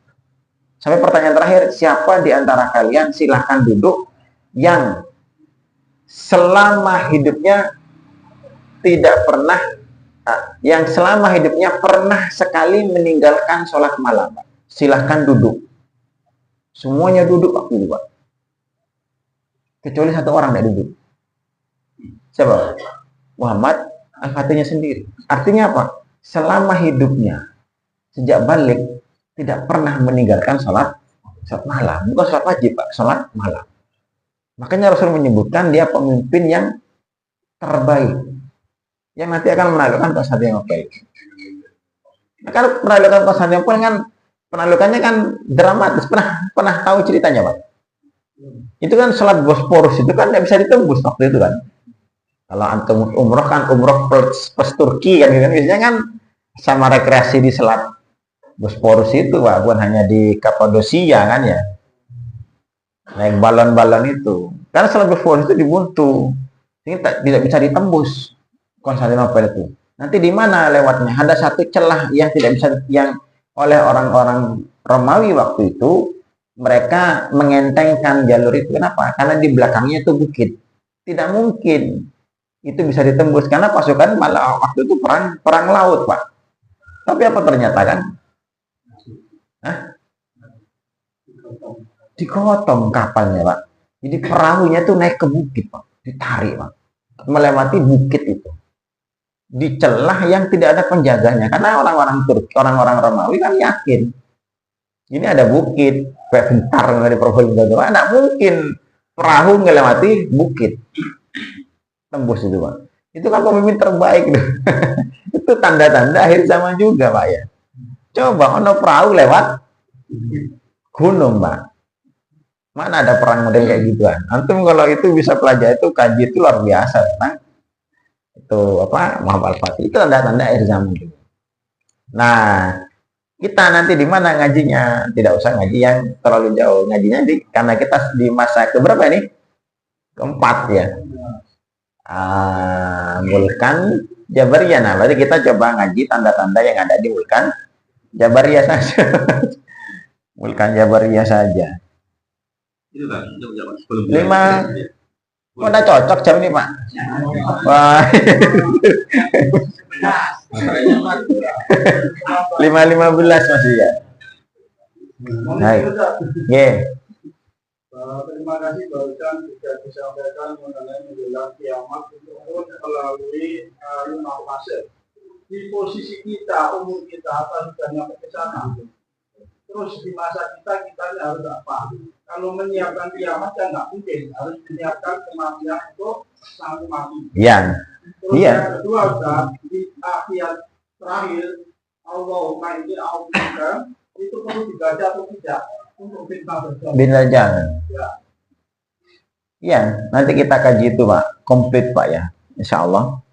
Sampai pertanyaan terakhir, siapa di antara kalian, silahkan duduk, yang selama hidupnya tidak pernah, yang selama hidupnya pernah sekali meninggalkan sholat malam, Pak. Silahkan duduk. Semuanya duduk waktu itu, Pak. Kecuali satu orang tidak duduk. Siapa? Muhammad al-Fatihnya sendiri. Artinya apa? Selama hidupnya sejak balik tidak pernah meninggalkan sholat malam. Bukan sholat wajib, Pak, sholat malam. Makanya Rasul menyebutkan dia pemimpin yang terbaik, yang nanti akan menaklukkan Konstantinopel. Nah, kalau menaklukkan Konstantinopel kan penaklukannya kan dramatis. Pernah tahu ceritanya, Pak? Itu kan sholat Bosporus itu kan tidak bisa ditembus waktu itu kan. Kalau antum umroh kan umroh plus Turki kan, biasanya kan sama rekreasi di selat Bosporus itu, Pak, bukan hanya di Kapadosia kan ya. Naik balon-balon itu. Karena selat Bosporus itu dibuntu, ini tidak bisa ditembus Konstantinopel itu. Nanti di mana lewatnya? Ada satu celah yang tidak bisa, yang oleh orang-orang Romawi waktu itu mereka mengentengkan jalur itu. Kenapa? Karena di belakangnya itu bukit. Tidak mungkin itu bisa ditembus karena pasukan malah waktu itu perang laut, Pak. Tapi apa ternyata kan? Dikotong kapalnya, Pak. Jadi perahunya tuh naik ke bukit, Pak. Ditarik, Pak. Melewati bukit itu. Di celah yang tidak ada penjaganya. Karena orang-orang Turki, orang-orang Romawi kan yakin ini ada bukit, kayak bentar dari Probolinggo. Tidak mungkin perahu melewati bukit. Tembus itu, Pak. Itu kan pemimpin terbaik. Itu tanda-tanda akhir zaman juga, Pak, ya. Coba ono perahu lewat gunung, Pak. Mana ada perang model kayak gituan? Antum kalau itu bisa pelajari, itu kaji itu luar biasa, Pak. Itu apa, Muhammad al-Fatih. Itu tanda-tanda akhir zaman juga. Nah, kita nanti di mana ngajinya? Tidak usah ngaji yang terlalu jauh. Ngajinya karena kita di masa keberapa ini? Keempat ya. Mulkan Jabariyah. Nah, berarti kita coba ngaji tanda-tanda yang ada di Mulkan Jabariyah saja. Mulkan Jabariyah saja. 5 Oh, udah cocok jam ini Pak. Wah. 5.15 masih ya. Baik. Terima kasih barusan sudah disampaikan mengenai menjelang kiamat itu melalui 5 fase. Di posisi kita, umur kita apa sudah nyampe ke sana. Terus di masa kita harus apa? Kalau menyiapkan kiamat kan nggak mungkin, harus menyiapkan kematian untuk sang mati. Iya. Terus yang kedua Ustaz, di akhir terakhir Allahumma inni a'udzubika itu perlu dibaca atau tidak untuk fitnah dajjal. Dajjal. Iya, nanti kita kaji itu Pak, komplit Pak ya, insya Allah.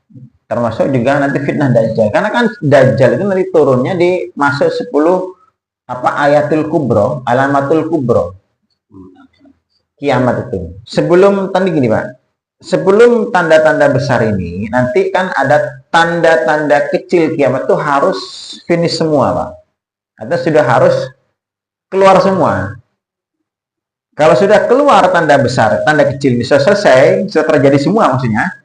Termasuk juga nanti fitnah Dajjal, karena kan Dajjal itu nanti turunnya di masuk 10 ayatul kubro, alamatul kubro, kiamat itu. Sebelum tadi gini Pak, sebelum tanda-tanda besar ini, nanti kan ada tanda-tanda kecil kiamat itu harus finish semua Pak, atau sudah harus keluar semua. Kalau sudah keluar tanda besar, tanda kecil bisa selesai, sudah terjadi semua maksudnya.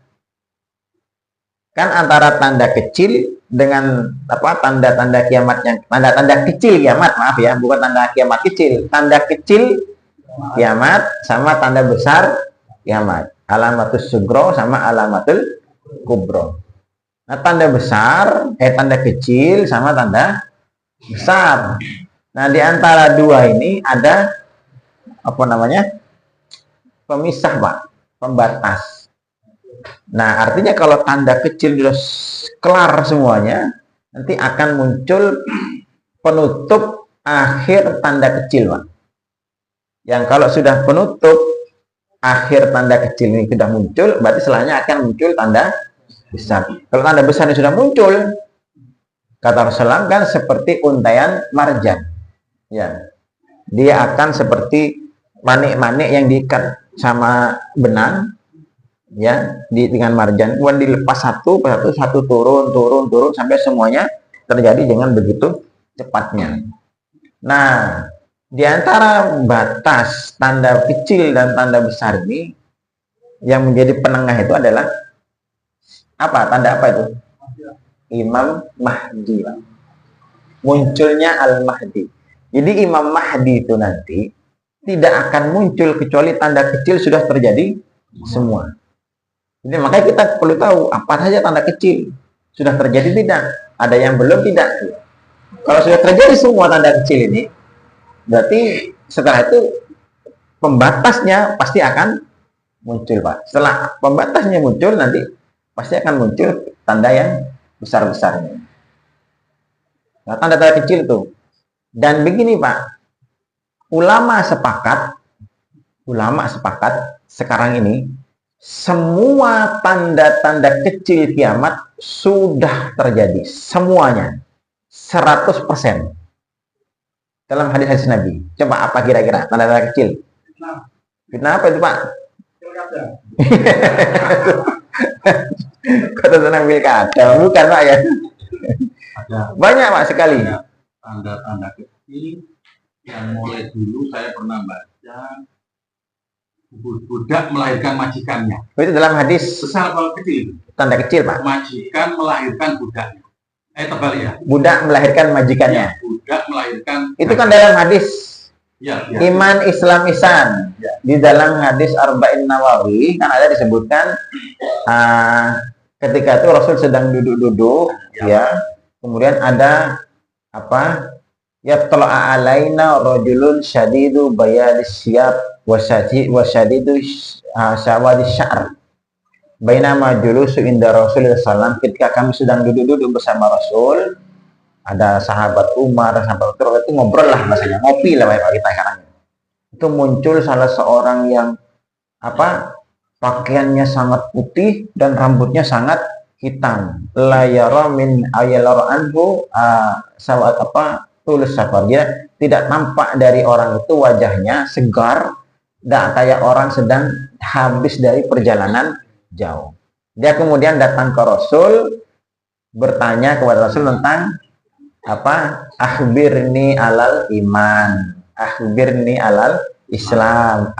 Kan antara tanda kecil dengan tanda-tanda kiamat yang tanda-tanda kecil kiamat, maaf ya, bukan tanda kiamat kecil, tanda kecil kiamat sama tanda besar kiamat. Alamatus sugro sama alamatul kubro. Nah, tanda besar, tanda kecil sama tanda besar. Nah, di antara dua ini ada pemisah Pak, pembatas. Nah, artinya kalau tanda kecil sudah kelar semuanya, nanti akan muncul penutup akhir tanda kecil Pak. Yang kalau sudah penutup akhir tanda kecil ini sudah muncul, berarti setelahnya akan muncul tanda besar. Kalau tanda besar ini sudah muncul, kata Rasulullah kan seperti untaian marjan. Ya, dia akan seperti manik-manik yang diikat sama benang, ya, dengan marjan. Kemudian dilepas satu persatu, turun sampai semuanya terjadi dengan begitu cepatnya. Nah, di antara batas tanda kecil dan tanda besar ini, yang menjadi penengah itu adalah tanda apa itu? Imam Mahdi. Munculnya Al-Mahdi. Jadi Imam Mahdi itu nanti tidak akan muncul kecuali tanda kecil sudah terjadi semua. Jadi makanya kita perlu tahu apa saja tanda kecil sudah terjadi tidak, ada yang belum tidak. Kalau sudah terjadi semua tanda kecil ini, berarti setelah itu pembatasnya pasti akan muncul Pak. Setelah pembatasnya muncul nanti pasti akan muncul tanda yang besar-besarnya. Nah, tanda-tanda kecil tuh. Dan begini Pak, ulama sepakat sekarang ini semua tanda-tanda kecil kiamat sudah terjadi semuanya 100% dalam hadis-hadis Nabi. Coba apa kira-kira tanda-tanda kecil? Fitnah apa itu Pak? Kata tenang pilkada, bukan Pak ya? Banyak Pak sekali. Tanda-tanda kecil yang mulai dulu saya pernah baca, budak melahirkan majikannya. Itu dalam hadis besar kalau kecil. Tanda kecil Pak. Majikan melahirkan budaknya. Terbalik ya. Budak melahirkan majikannya. Ya, budak melahirkan. Itu kan dalam hadis. Ya. Iman Islam Ihsan. Ya. Di dalam hadis Arba'in Nawawi kan ada disebutkan ketika itu Rasul sedang duduk-duduk, ya. Kemudian ada yatla'a alaina rajulun syadidu bayadis siyab wasyadidu syawadis sya'r bainama julusu inda Rasulullah SAW. Ketika kami sedang duduk-duduk bersama Rasul, ada sahabat Umar, sahabat Abdurrahman, itu ngobrol lah bahasanya, ngopi lah Pak kita sekarang. Itu muncul salah seorang yang pakaiannya sangat putih dan rambutnya sangat hitam. La yara min ayalara anhu sawat tulus safar. Dia tidak nampak dari orang itu wajahnya segar, tidak kayak orang sedang habis dari perjalanan jauh. Dia kemudian datang ke Rasul, bertanya kepada Rasul tentang akhbirni alal iman. Akhbirni alal Islam,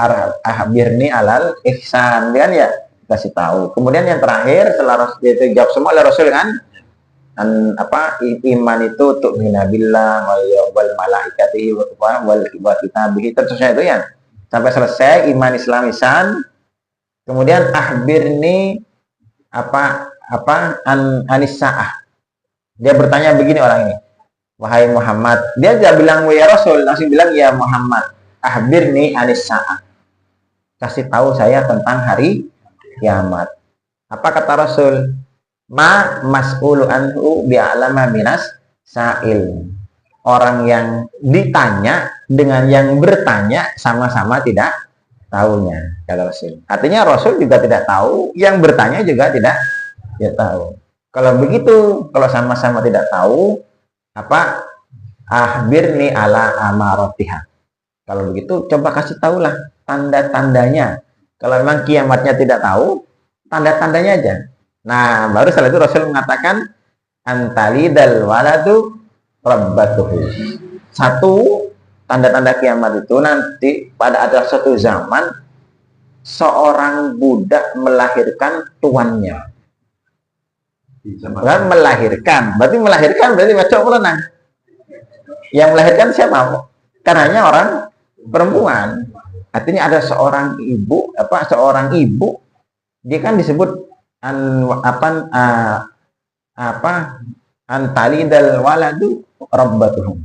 ahbirni alal ihsan, kan ya, kasih tahu. Kemudian yang terakhir setelah Rasul itu jawab semua oleh Rasul kan, iman itu untuk minabillah wal malaikatihi wal kitabihi, terusnya itu ya sampai selesai iman Islam ihsan. Kemudian ahbirni anisa'ah. Dia bertanya begini orang ini, wahai Muhammad, dia tidak bilang ya Rasul, langsung bilang ya Muhammad, ahbirni anisa'ah, kasih tahu saya tentang hari kiamat. Apa kata Rasul? Ma mas'ulu anhu bi'alama minas sa'il. Orang yang ditanya dengan yang bertanya sama-sama tidak tahunya, kata Rasul. Artinya Rasul juga tidak tahu, yang bertanya juga tidak tahu. Kalau begitu, kalau sama-sama tidak tahu, ahbirni ala amarotiha. Kalau begitu, coba kasih tahulah tanda-tandanya. Kalau memang kiamatnya tidak tahu, tanda-tandanya aja. Nah, baru setelah itu Rasul mengatakan antalidal waladu rabbatuhu. Satu, tanda-tanda kiamat itu nanti pada ada suatu zaman seorang budak melahirkan tuannya. Bukan melahirkan, berarti macam apa? Yang melahirkan siapa? Karenanya orang perempuan. Artinya ada seorang ibu, dia kan disebut antalidal waladu rabbatuhum.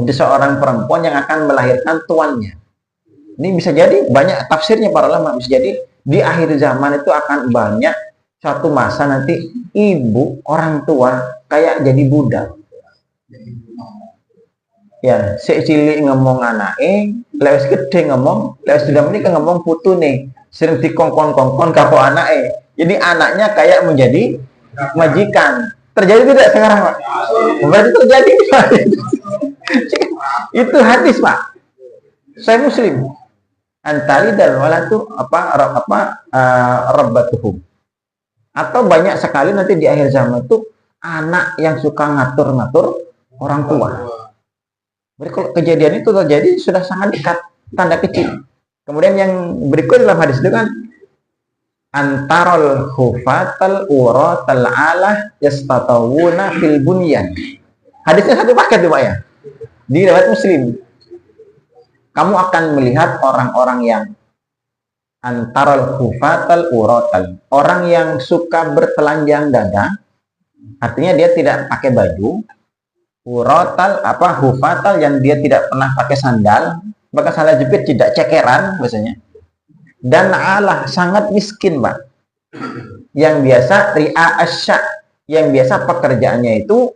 Jadi seorang perempuan yang akan melahirkan tuannya. Ini bisa jadi banyak tafsirnya para ulama. Bisa jadi di akhir zaman itu akan banyak suatu masa nanti ibu orang tua kayak jadi budak. Ya, cilik ngomong anake, lewes gede ngomong, lewes sudah menikah ngomong putune, sering dikongkon-kongkon karo anake. Jadi anaknya kayak menjadi majikan. Terjadi tidak sekarang, Pak? Berarti terjadi, Pak. Itu hadis, Pak. Saya Muslim. Antalidal walatu rabbatuhum. Atau banyak sekali nanti di akhir zaman itu anak yang suka ngatur-ngatur orang tua. Jadi kalau kejadian itu terjadi sudah sangat dekat, tanda kecil. Kemudian yang berikut dalam hadis itu kan antarul hufatal uratal alah yastatawuna fil bunyan. Hadisnya satu paket Pak ya. Di riwayat Muslim. Kamu akan melihat orang-orang yang antarul hufatal uratal, orang yang suka bertelanjang dada. Artinya dia tidak pakai baju. Uratal hufatal yang dia tidak pernah pakai sandal, bahkan sandal jepit tidak cekeran biasanya. Dan Allah sangat miskin, Pak. Yang biasa ri'a asya, yang biasa pekerjaannya itu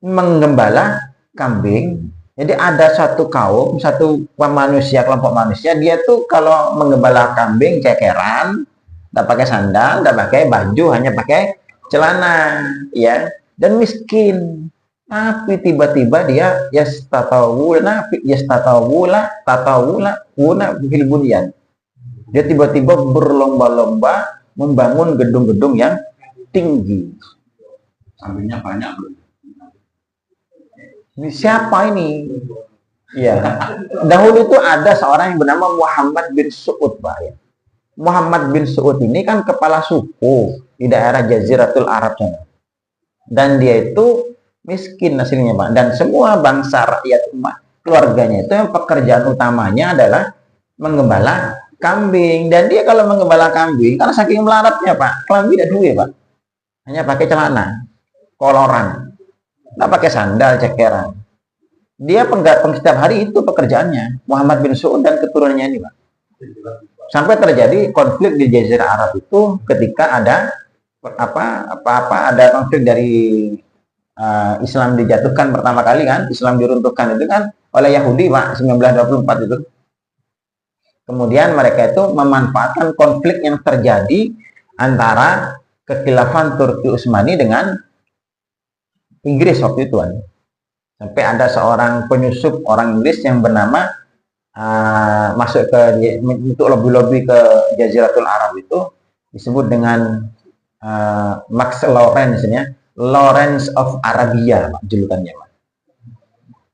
menggembala kambing. Jadi ada satu kaum, satu manusia, kelompok manusia, dia tuh kalau menggembala kambing cekeran, tidak pakai sandal, tidak pakai baju, hanya pakai celana, ya, dan miskin. Tapi tiba-tiba dia yastatawula fil bunyan. Dia tiba-tiba berlomba-lomba membangun gedung-gedung yang tinggi. Sampingnya banyak, Bro. Ini siapa ini? Ya. Dahulu itu ada seorang yang bernama Muhammad bin Su'ud, Pak ya. Muhammad bin Su'ud ini kan kepala suku di daerah Jaziratul Arab sana. Dan dia itu miskin hasilnya, Pak. Dan semua bangsa rakyat umat keluarganya itu yang pekerjaan utamanya adalah menggembala kambing. Dan dia kalau menggembala kambing, karena saking melaratnya, Pak, kambing tidak duwe, Pak. Hanya pakai celana, koloran, tidak pakai sandal, cekeran. Dia setiap hari itu pekerjaannya, Muhammad bin Su'ud dan keturunannya ini, Pak. Sampai terjadi konflik di Jazirah Arab itu ketika ada ada konflik dari Islam dijatuhkan pertama kali kan, Islam diruntuhkan itu kan oleh Yahudi, Pak, 1924 itu. Kemudian mereka itu memanfaatkan konflik yang terjadi antara kekhilafan Turki Utsmani dengan Inggris waktu itu kan. Sampai ada seorang penyusup orang Inggris yang bernama masuk ke untuk lobby-lobby ke Jaziratul Arab itu disebut dengan Max Lawrence ya. Lawrence of Arabia, Pak, julukannya, Pak.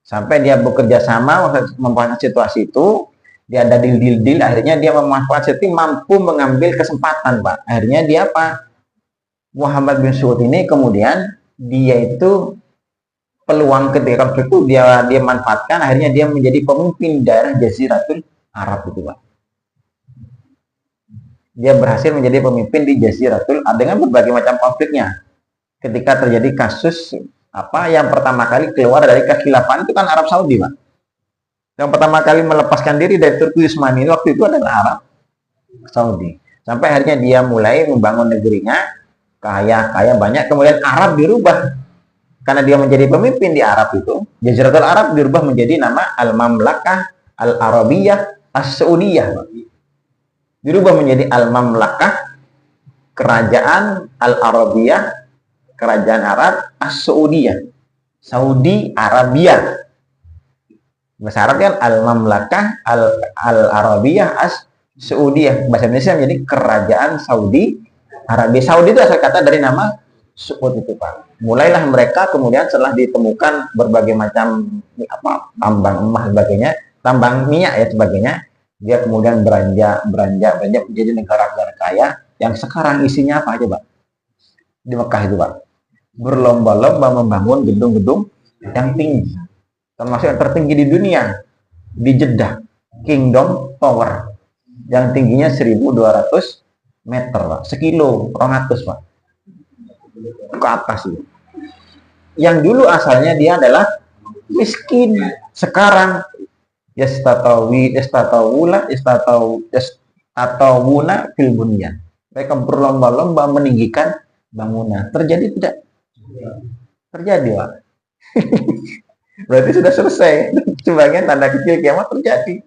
Sampai dia bekerja sama memperbaiki situasi itu, Dia ada deal, akhirnya dia memanfaatkan itu, mampu mengambil kesempatan, Pak. Akhirnya dia apa? Muhammad bin Saud ini kemudian dia itu peluang ketika konflik itu dia manfaatkan, akhirnya dia menjadi pemimpin daerah Jaziratul Arab itu, Pak. Dia berhasil menjadi pemimpin di Jaziratul Arab dengan berbagai macam konfliknya. Ketika terjadi kasus apa yang pertama kali keluar dari kekhilafan itu kan Arab Saudi, Pak. Yang pertama kali melepaskan diri dari Turki Utsmani waktu itu adalah Arab Saudi. Sampai akhirnya dia mulai membangun negerinya, kaya banyak, kemudian Arab dirubah. Karena dia menjadi pemimpin di Arab itu, Jaziratul Arab dirubah menjadi nama Al-Mamlakah Al-Arabiyah As-Saudiyah. Dirubah menjadi Al-Mamlakah Kerajaan Al-Arabiyah, Kerajaan Arab As-Saudiyah. Saudi Arabia. Bahasa Arab kan Al-Mamlakah Al-Arabiyah As-Saudiyah. Bahasa Indonesia menjadi Kerajaan Saudi Arabia. Saudi itu asal kata dari nama Suud itu, Pak. Mulailah mereka kemudian setelah ditemukan berbagai macam tambang emas sebagainya, tambang minyak ya sebagainya, dia kemudian beranjak menjadi negara kaya yang sekarang isinya apa aja, Pak? Di Mekah itu, Pak. Berlomba-lomba membangun gedung-gedung yang tinggi. Termasuk yang tertinggi di dunia, di Jeddah, Kingdom Tower, yang tingginya 1.200 meter, Pak. Sekilo, 200, Pak. Ke atas itu. Yang dulu asalnya dia adalah miskin. Sekarang yastatawuna fil bunyan. Mereka berlomba-lomba meninggikan bangunan. Terjadi tidak? Terjadi, Pak. Berarti sudah selesai. Sebagian tanda kecil kiamat terjadi.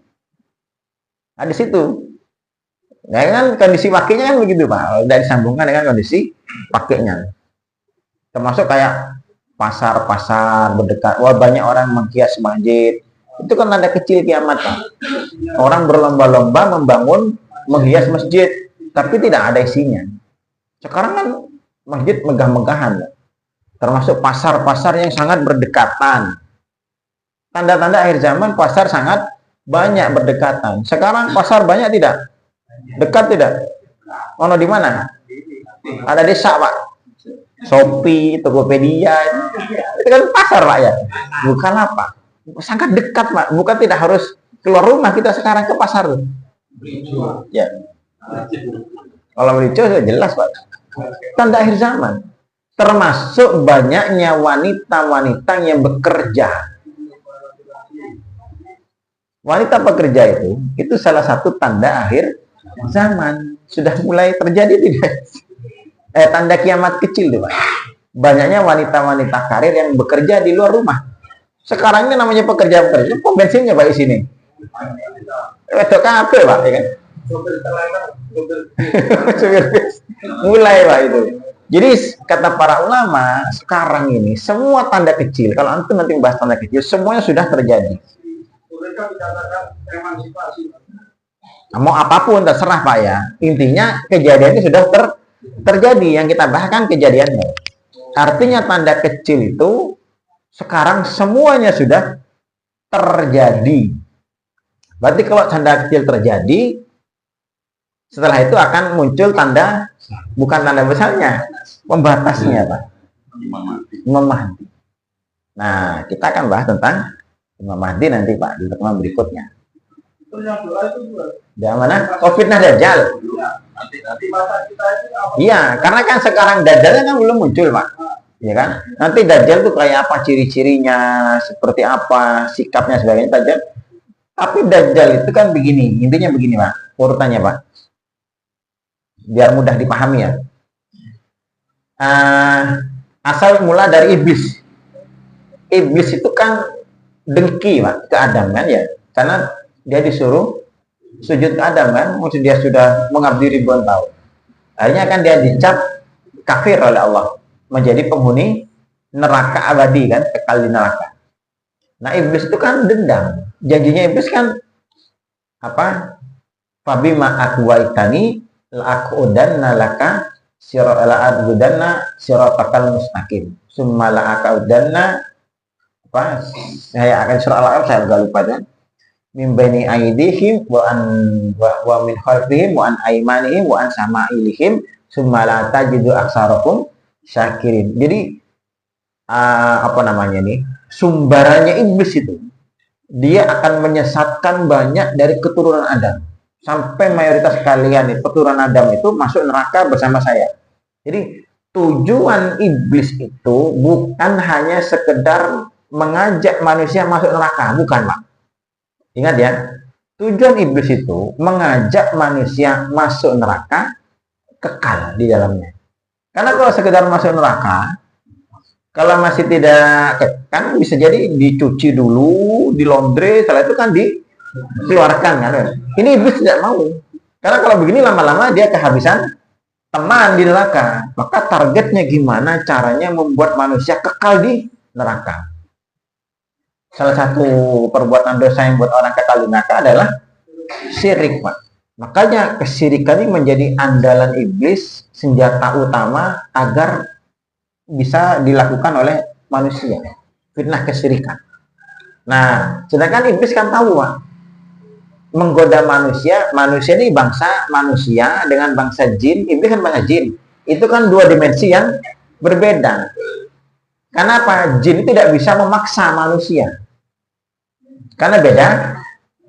Nah, di situ. Nah, kan kondisi pakainya kan begitu, Pak. Sudah disambungkan dengan kondisi pakainya. Termasuk kayak pasar-pasar berdekat. Wah, banyak orang menghias masjid. Itu kan tanda kecil kiamat, Pak. Orang berlomba-lomba menghias masjid, tapi tidak ada isinya. Sekarang kan masjid megah-megahan, termasuk pasar-pasar yang sangat berdekatan. Tanda-tanda akhir zaman pasar sangat banyak berdekatan. Sekarang pasar banyak tidak? Dekat tidak? Ono di mana? Ada desa, Pak. Shopee, Tokopedia, itu kan pasar, Pak ya. Bukan apa? Sangat dekat, Pak. Bukan tidak harus keluar rumah kita sekarang ke pasar. Ya. Kalau bericu jelas, Pak. Tanda akhir zaman. Termasuk banyaknya wanita-wanita yang bekerja. Wanita pekerja itu salah satu tanda akhir zaman. Sudah mulai terjadi tidak? Tanda kiamat kecil tuh, Pak. Banyaknya wanita-wanita karir yang bekerja di luar rumah. Sekarang ini namanya pekerja-pekerja, pom bensinnya, Pak, di sini. Wedok kabeh, Pak, ya kan? Mulai, Pak, itu. Jadi kata para ulama, sekarang ini semua tanda kecil, kalau antum nanti membahas tanda kecil, semuanya sudah terjadi. Mau apapun terserah, Pak, ya. Intinya kejadian ini sudah terjadi. Yang kita bahas kan kejadiannya. Artinya tanda kecil itu sekarang semuanya sudah terjadi. Berarti kalau tanda kecil terjadi, setelah itu akan muncul tanda, bukan tanda besarnya, pembatasnya, Pak. Imam Mahdi. Nah, kita akan bahas tentang Imam Mahdi nanti, Pak, di pertemuan berikutnya. Yang mana? Fitnah Dajjal. Iya, karena kan sekarang Dajjalnya kan belum muncul, Pak. Ya kan? Nanti Dajjal itu kayak apa, ciri-cirinya, seperti apa, sikapnya sebagainya Dajjal. Tapi Dajjal itu kan begini, intinya begini, Pak. Urutannya, Pak. Biar mudah dipahami ya. Asal mula dari iblis. Iblis itu kan dengki, Pak, ke Adam kan ya. Karena dia disuruh sujud ke Adam kan, maksud dia sudah mengabdi ribuan tahun. Akhirnya kan dia dicap kafir oleh Allah, menjadi penghuni neraka abadi kan, kekal di neraka. Nah, iblis itu kan dendam. Janjinya iblis kan apa? Fabima aghwaytani la'aqudanna laka siratal mustaqim. Summa la'aqudanna apa? Saya akan surah Al-A'raf, saya agak lupa kan. min baini aydihim wa min khalfihim wa an aymanihim wa an sama'ilihim summa la tajidu aktsarakum syakirin. Jadi apa namanya nih? Sumbarannya iblis itu. Dia akan menyesatkan banyak dari keturunan Adam. Sampai mayoritas kalian nih, keturunan Adam itu masuk neraka bersama saya. Jadi tujuan iblis itu bukan hanya sekedar mengajak manusia masuk neraka, bukan, Pak. Ingat ya, tujuan iblis itu mengajak manusia masuk neraka, kekal di dalamnya. Karena kalau sekedar masuk neraka, kalau masih tidak, kan bisa jadi dicuci dulu, dilondre, setelah itu kan dikeluarkan kan. Ini iblis tidak mau. Karena kalau begini lama-lama dia kehabisan teman di neraka. Maka targetnya gimana caranya membuat manusia kekal di neraka. Salah satu perbuatan dosa yang buat orang kekal di neraka adalah syirik, Pak. Makanya kesyirikan ini menjadi andalan iblis, senjata utama agar bisa dilakukan oleh manusia. Fitnah kesyirikan. Nah, sedangkan iblis kan tahu, Pak, menggoda manusia ini bangsa manusia dengan bangsa jin, iblis kan bangsa jin. Itu kan dua dimensi yang berbeda. Karena apa? Jin tidak bisa memaksa manusia. Karena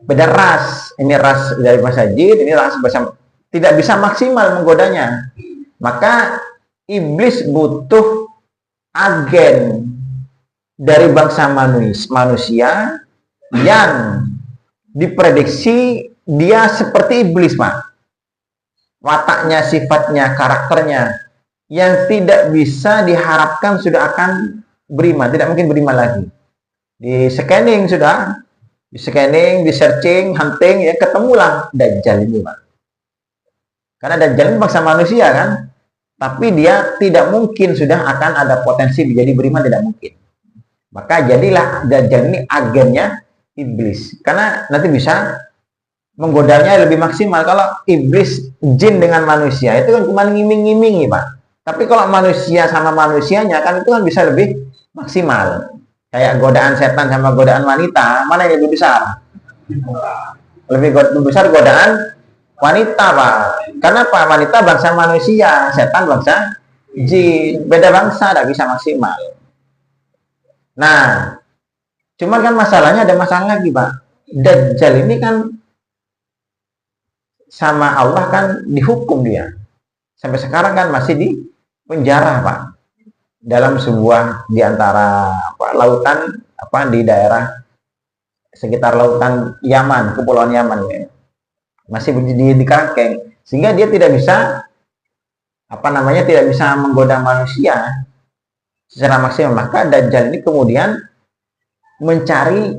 beda ras. Ini ras dari bangsa jin, ini ras bangsa, tidak bisa maksimal menggodanya. Maka iblis butuh agen dari bangsa manusia yang diprediksi dia seperti iblis, Pak. Wataknya, sifatnya, karakternya yang tidak bisa diharapkan sudah akan beriman, tidak mungkin beriman lagi. Di scanning sudah, di scanning, di searching, hunting, ya ketemulah Dajjal ini, Pak. Karena Dajjal ini bangsa manusia kan, tapi dia tidak mungkin sudah akan ada potensi menjadi beriman, tidak mungkin. Maka jadilah Dajjal ini agennya iblis. Karena nanti bisa menggodanya lebih maksimal. Kalau iblis jin dengan manusia itu kan cuma ngiming-ngimingi, Pak. Tapi kalau manusia sama manusianya kan itu kan bisa lebih maksimal. Kayak godaan setan sama godaan wanita, mana yang lebih besar? Lebih besar godaan wanita, Pak. Karena Pak, wanita bangsa manusia, setan bangsa jin. Beda bangsa, tidak bisa maksimal. Nah, cuma kan masalahnya ada masalah lagi, Pak. Dajjal ini kan sama Allah kan dihukum dia. Sampai sekarang kan masih di penjara, Pak. Dalam sebuah di antara lautan di daerah sekitar lautan Yaman, kepulauan Yaman ya. Masih di kerangkeng sehingga dia tidak bisa tidak bisa menggoda manusia secara maksimal. Maka Dajjal ini kemudian mencari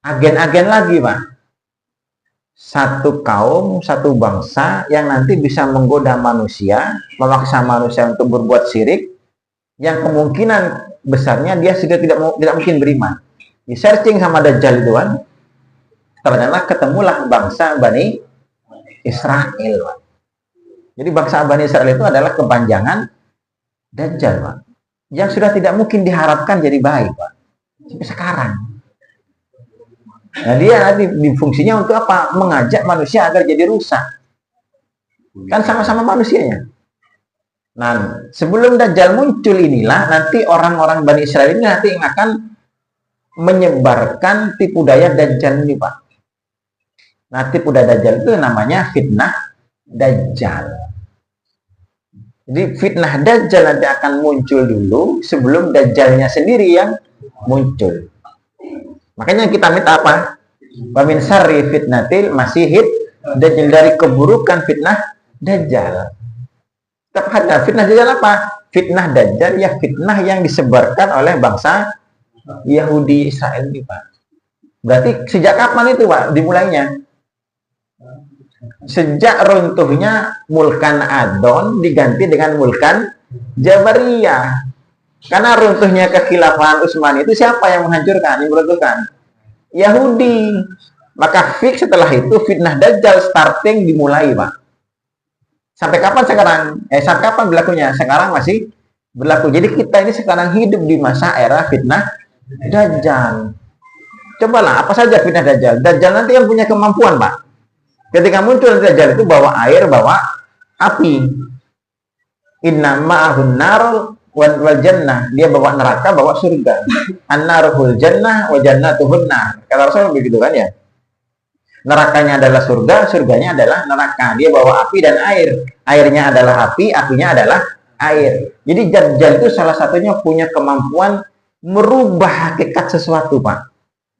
agen-agen lagi, Pak. Satu kaum, satu bangsa yang nanti bisa menggoda manusia, memaksa manusia untuk berbuat syirik, yang kemungkinan besarnya dia sudah tidak mungkin beriman. Di searching sama Dajjal itu kan, ternyata ketemulah bangsa Bani Israel, Pak. Jadi bangsa Bani Israel itu adalah kepanjangan Dajjal, Pak. Yang sudah tidak mungkin diharapkan jadi baik, Pak. Sampai sekarang. Nah, dia di fungsinya untuk apa? Mengajak manusia agar jadi rusak. Kan sama-sama manusianya. Nah, sebelum Dajjal muncul inilah nanti orang-orang Bani Israel ini nanti yang akan menyebarkan tipu daya Dajjal ini, Pak. Nah, tipu daya Dajjal itu namanya fitnah Dajjal. Jadi fitnah Dajjal nanti akan muncul dulu sebelum Dajjalnya sendiri yang muncul. Makanya kita minta apa? Wa min syarri fitnatil masihid Dajjal, dari keburukan fitnah Dajjal. Tepat, fitnah Dajjal apa? Fitnah Dajjal ya fitnah yang disebarkan oleh bangsa Yahudi Israel ini, Pak. Berarti sejak kapan itu, Pak, dimulainya? Sejak runtuhnya Mulkan Adon diganti dengan Mulkan Jabariyah. Karena runtuhnya kekhilafahan Utsmani itu siapa yang menghancurkan, yang meruntuhkan? Yahudi. Maka fix setelah itu fitnah Dajjal starting dimulai, Pak. Sampai kapan sekarang? Sampai kapan berlakunya? Sekarang masih berlaku. Jadi kita ini sekarang hidup di masa era fitnah Dajjal. Cobalah apa saja fitnah Dajjal. Dajjal nanti yang punya kemampuan, Pak. Ketika muncul Dajjal itu bawa air, bawa api. Inna ma'ahun nar wal jannah. Dia bawa neraka, bawa surga. An-naruhul jannah wa jannatuhun nar. Kata Rasul begitu kan ya. Nerakanya adalah surga, surganya adalah neraka. Dia bawa api dan air. Airnya adalah api, apinya adalah air. Jadi Dajjal itu salah satunya punya kemampuan merubah hakikat sesuatu, Pak.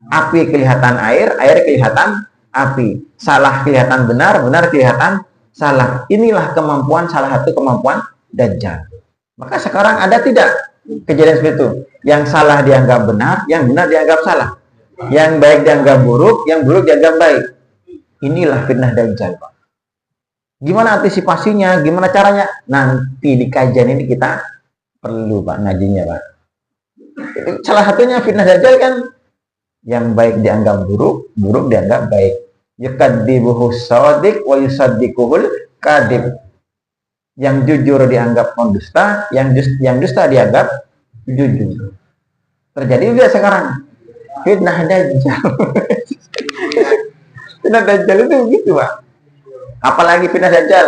Api kelihatan air, air kelihatan api. Salah kelihatan benar, benar kelihatan salah. Inilah kemampuan, salah satu kemampuan Dajjal. Maka sekarang ada tidak kejadian seperti itu? Yang salah dianggap benar, yang benar dianggap salah. Yang baik dianggap buruk, yang buruk dianggap baik. Inilah fitnah Dajjal, Pak. Gimana antisipasinya? Gimana caranya? Nanti di kajian ini kita perlu, Pak, ngajinya, Pak. Itu salah satunya fitnah Dajjal kan, yang baik dianggap buruk, buruk dianggap baik. Yukadzibuhu shadiq wa yusaddiquhul kadib. Yang jujur dianggap pendusta, yang dusta dianggap jujur. Terjadi juga sekarang fitnah Dajjal. Fitnah Dajjal itu begitu, Pak. Apalagi fitnah Dajjal.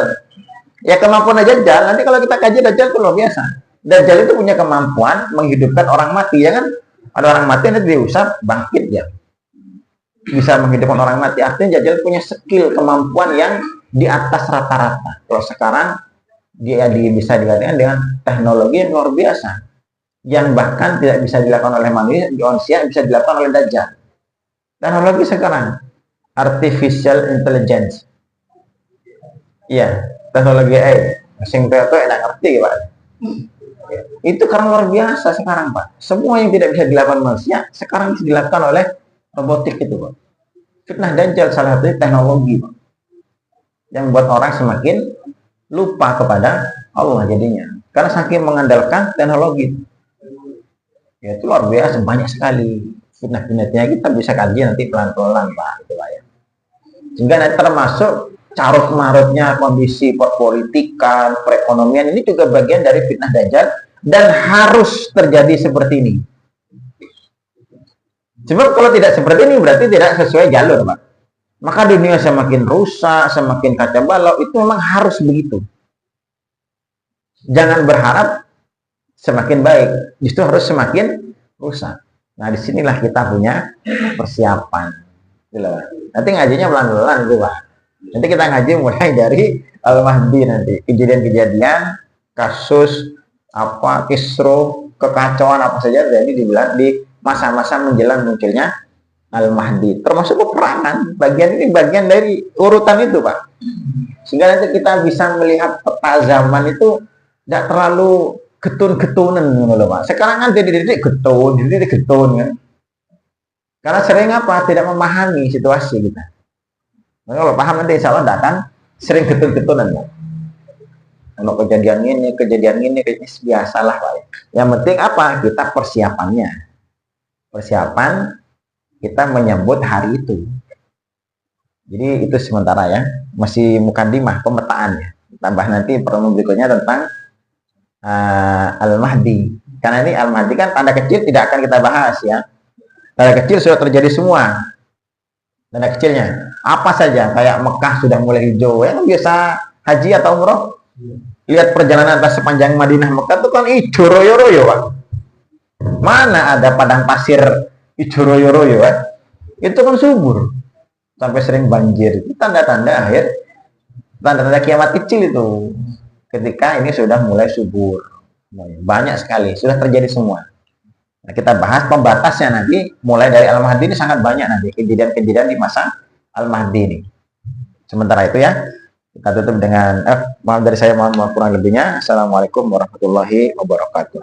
Ya kemampuan Dajjal, nanti kalau kita kaji Dajjal itu luar biasa. Dajjal itu punya kemampuan menghidupkan orang mati, ya kan? Ada orang mati nanti diusap, bangkit ya. Bisa menghidupkan orang mati. Artinya Dajjal punya skill, kemampuan yang di atas rata-rata. Kalau sekarang dia bisa dikatakan dengan teknologi yang luar biasa. Yang bahkan tidak bisa dilakukan oleh manusia, bisa dilakukan oleh Dajjal. Teknologi sekarang artificial intelligence. Iya, teknologi AI. Sing itu enak ngerti, Pak. Itu karena luar biasa sekarang, Pak. Semua yang tidak bisa dilakukan manusia sekarang bisa dilakukan oleh robotik itu, Pak. Fitnah Dajjal salah satu teknologi, Pak, yang membuat orang semakin lupa kepada Allah jadinya. Karena saking mengandalkan teknologi. Ya, itu luar biasa, banyak sekali fitnah-fitnahnya. Kita bisa kaji nanti pelan-pelan, Pak, gitu, Pak, ya. Sehingga nanti termasuk carut-marutnya kondisi perpolitikan, perekonomian, ini juga bagian dari fitnah Dajjal dan harus terjadi seperti ini. Sebab kalau tidak seperti ini berarti tidak sesuai jalur, Pak. Maka dunia semakin rusak, semakin kacau balau, itu memang harus begitu. Jangan berharap semakin baik, justru harus semakin rusak. Nah, disinilah kita punya persiapan. Nanti ngajinya pelan-pelan itu, Pak. Nanti kita ngaji mulai dari Al-Mahdi nanti. Kejadian-kejadian, kasus, kisruh, kekacauan apa saja terjadi di masa-masa menjelang munculnya Al-Mahdi. Termasuk peperangan. Bagian ini bagian dari urutan itu, Pak. Sehingga nanti kita bisa melihat peta zaman itu tidak terlalu getun-getunan, Pak. Sekarang kan dididik getun kan. Karena sering apa? Tidak memahami situasi kita. Nah, kalau paham nanti insya Allah datang sering getun-getunan, Pak. Kalau kejadian ini biasalah, Pak. Yang penting apa? Kita persiapannya. Persiapan kita menyambut hari itu. Jadi itu sementara ya. Masih mukadimah pemetaannya. Tambah nanti pertemuan berikutnya tentang Al-Mahdi. Karena ini Al-Mahdi kan tanda kecil tidak akan kita bahas ya. Tanda kecil sudah terjadi semua. Tanda kecilnya apa saja, kayak Mekah sudah mulai hijau ya, biasa haji atau umroh. Lihat perjalanan atas sepanjang Madinah Mekah itu kan hijau royo-royo, Pak. Mana ada padang pasir hijau royo-royo, Pak? Itu kan subur. Sampai sering banjir. Itu tanda-tanda akhir, tanda-tanda kiamat kecil itu. Ketika ini sudah mulai subur. Banyak sekali, sudah terjadi semua. Nah, kita bahas pembatasnya nanti, mulai dari Al-Mahdi ini sangat banyak nanti kejadian-kejadian di masa Al-Mahdi ini. Sementara itu ya, kita tutup dengan maaf dari saya, mohon kurang lebihnya. Assalamualaikum warahmatullahi wabarakatuh.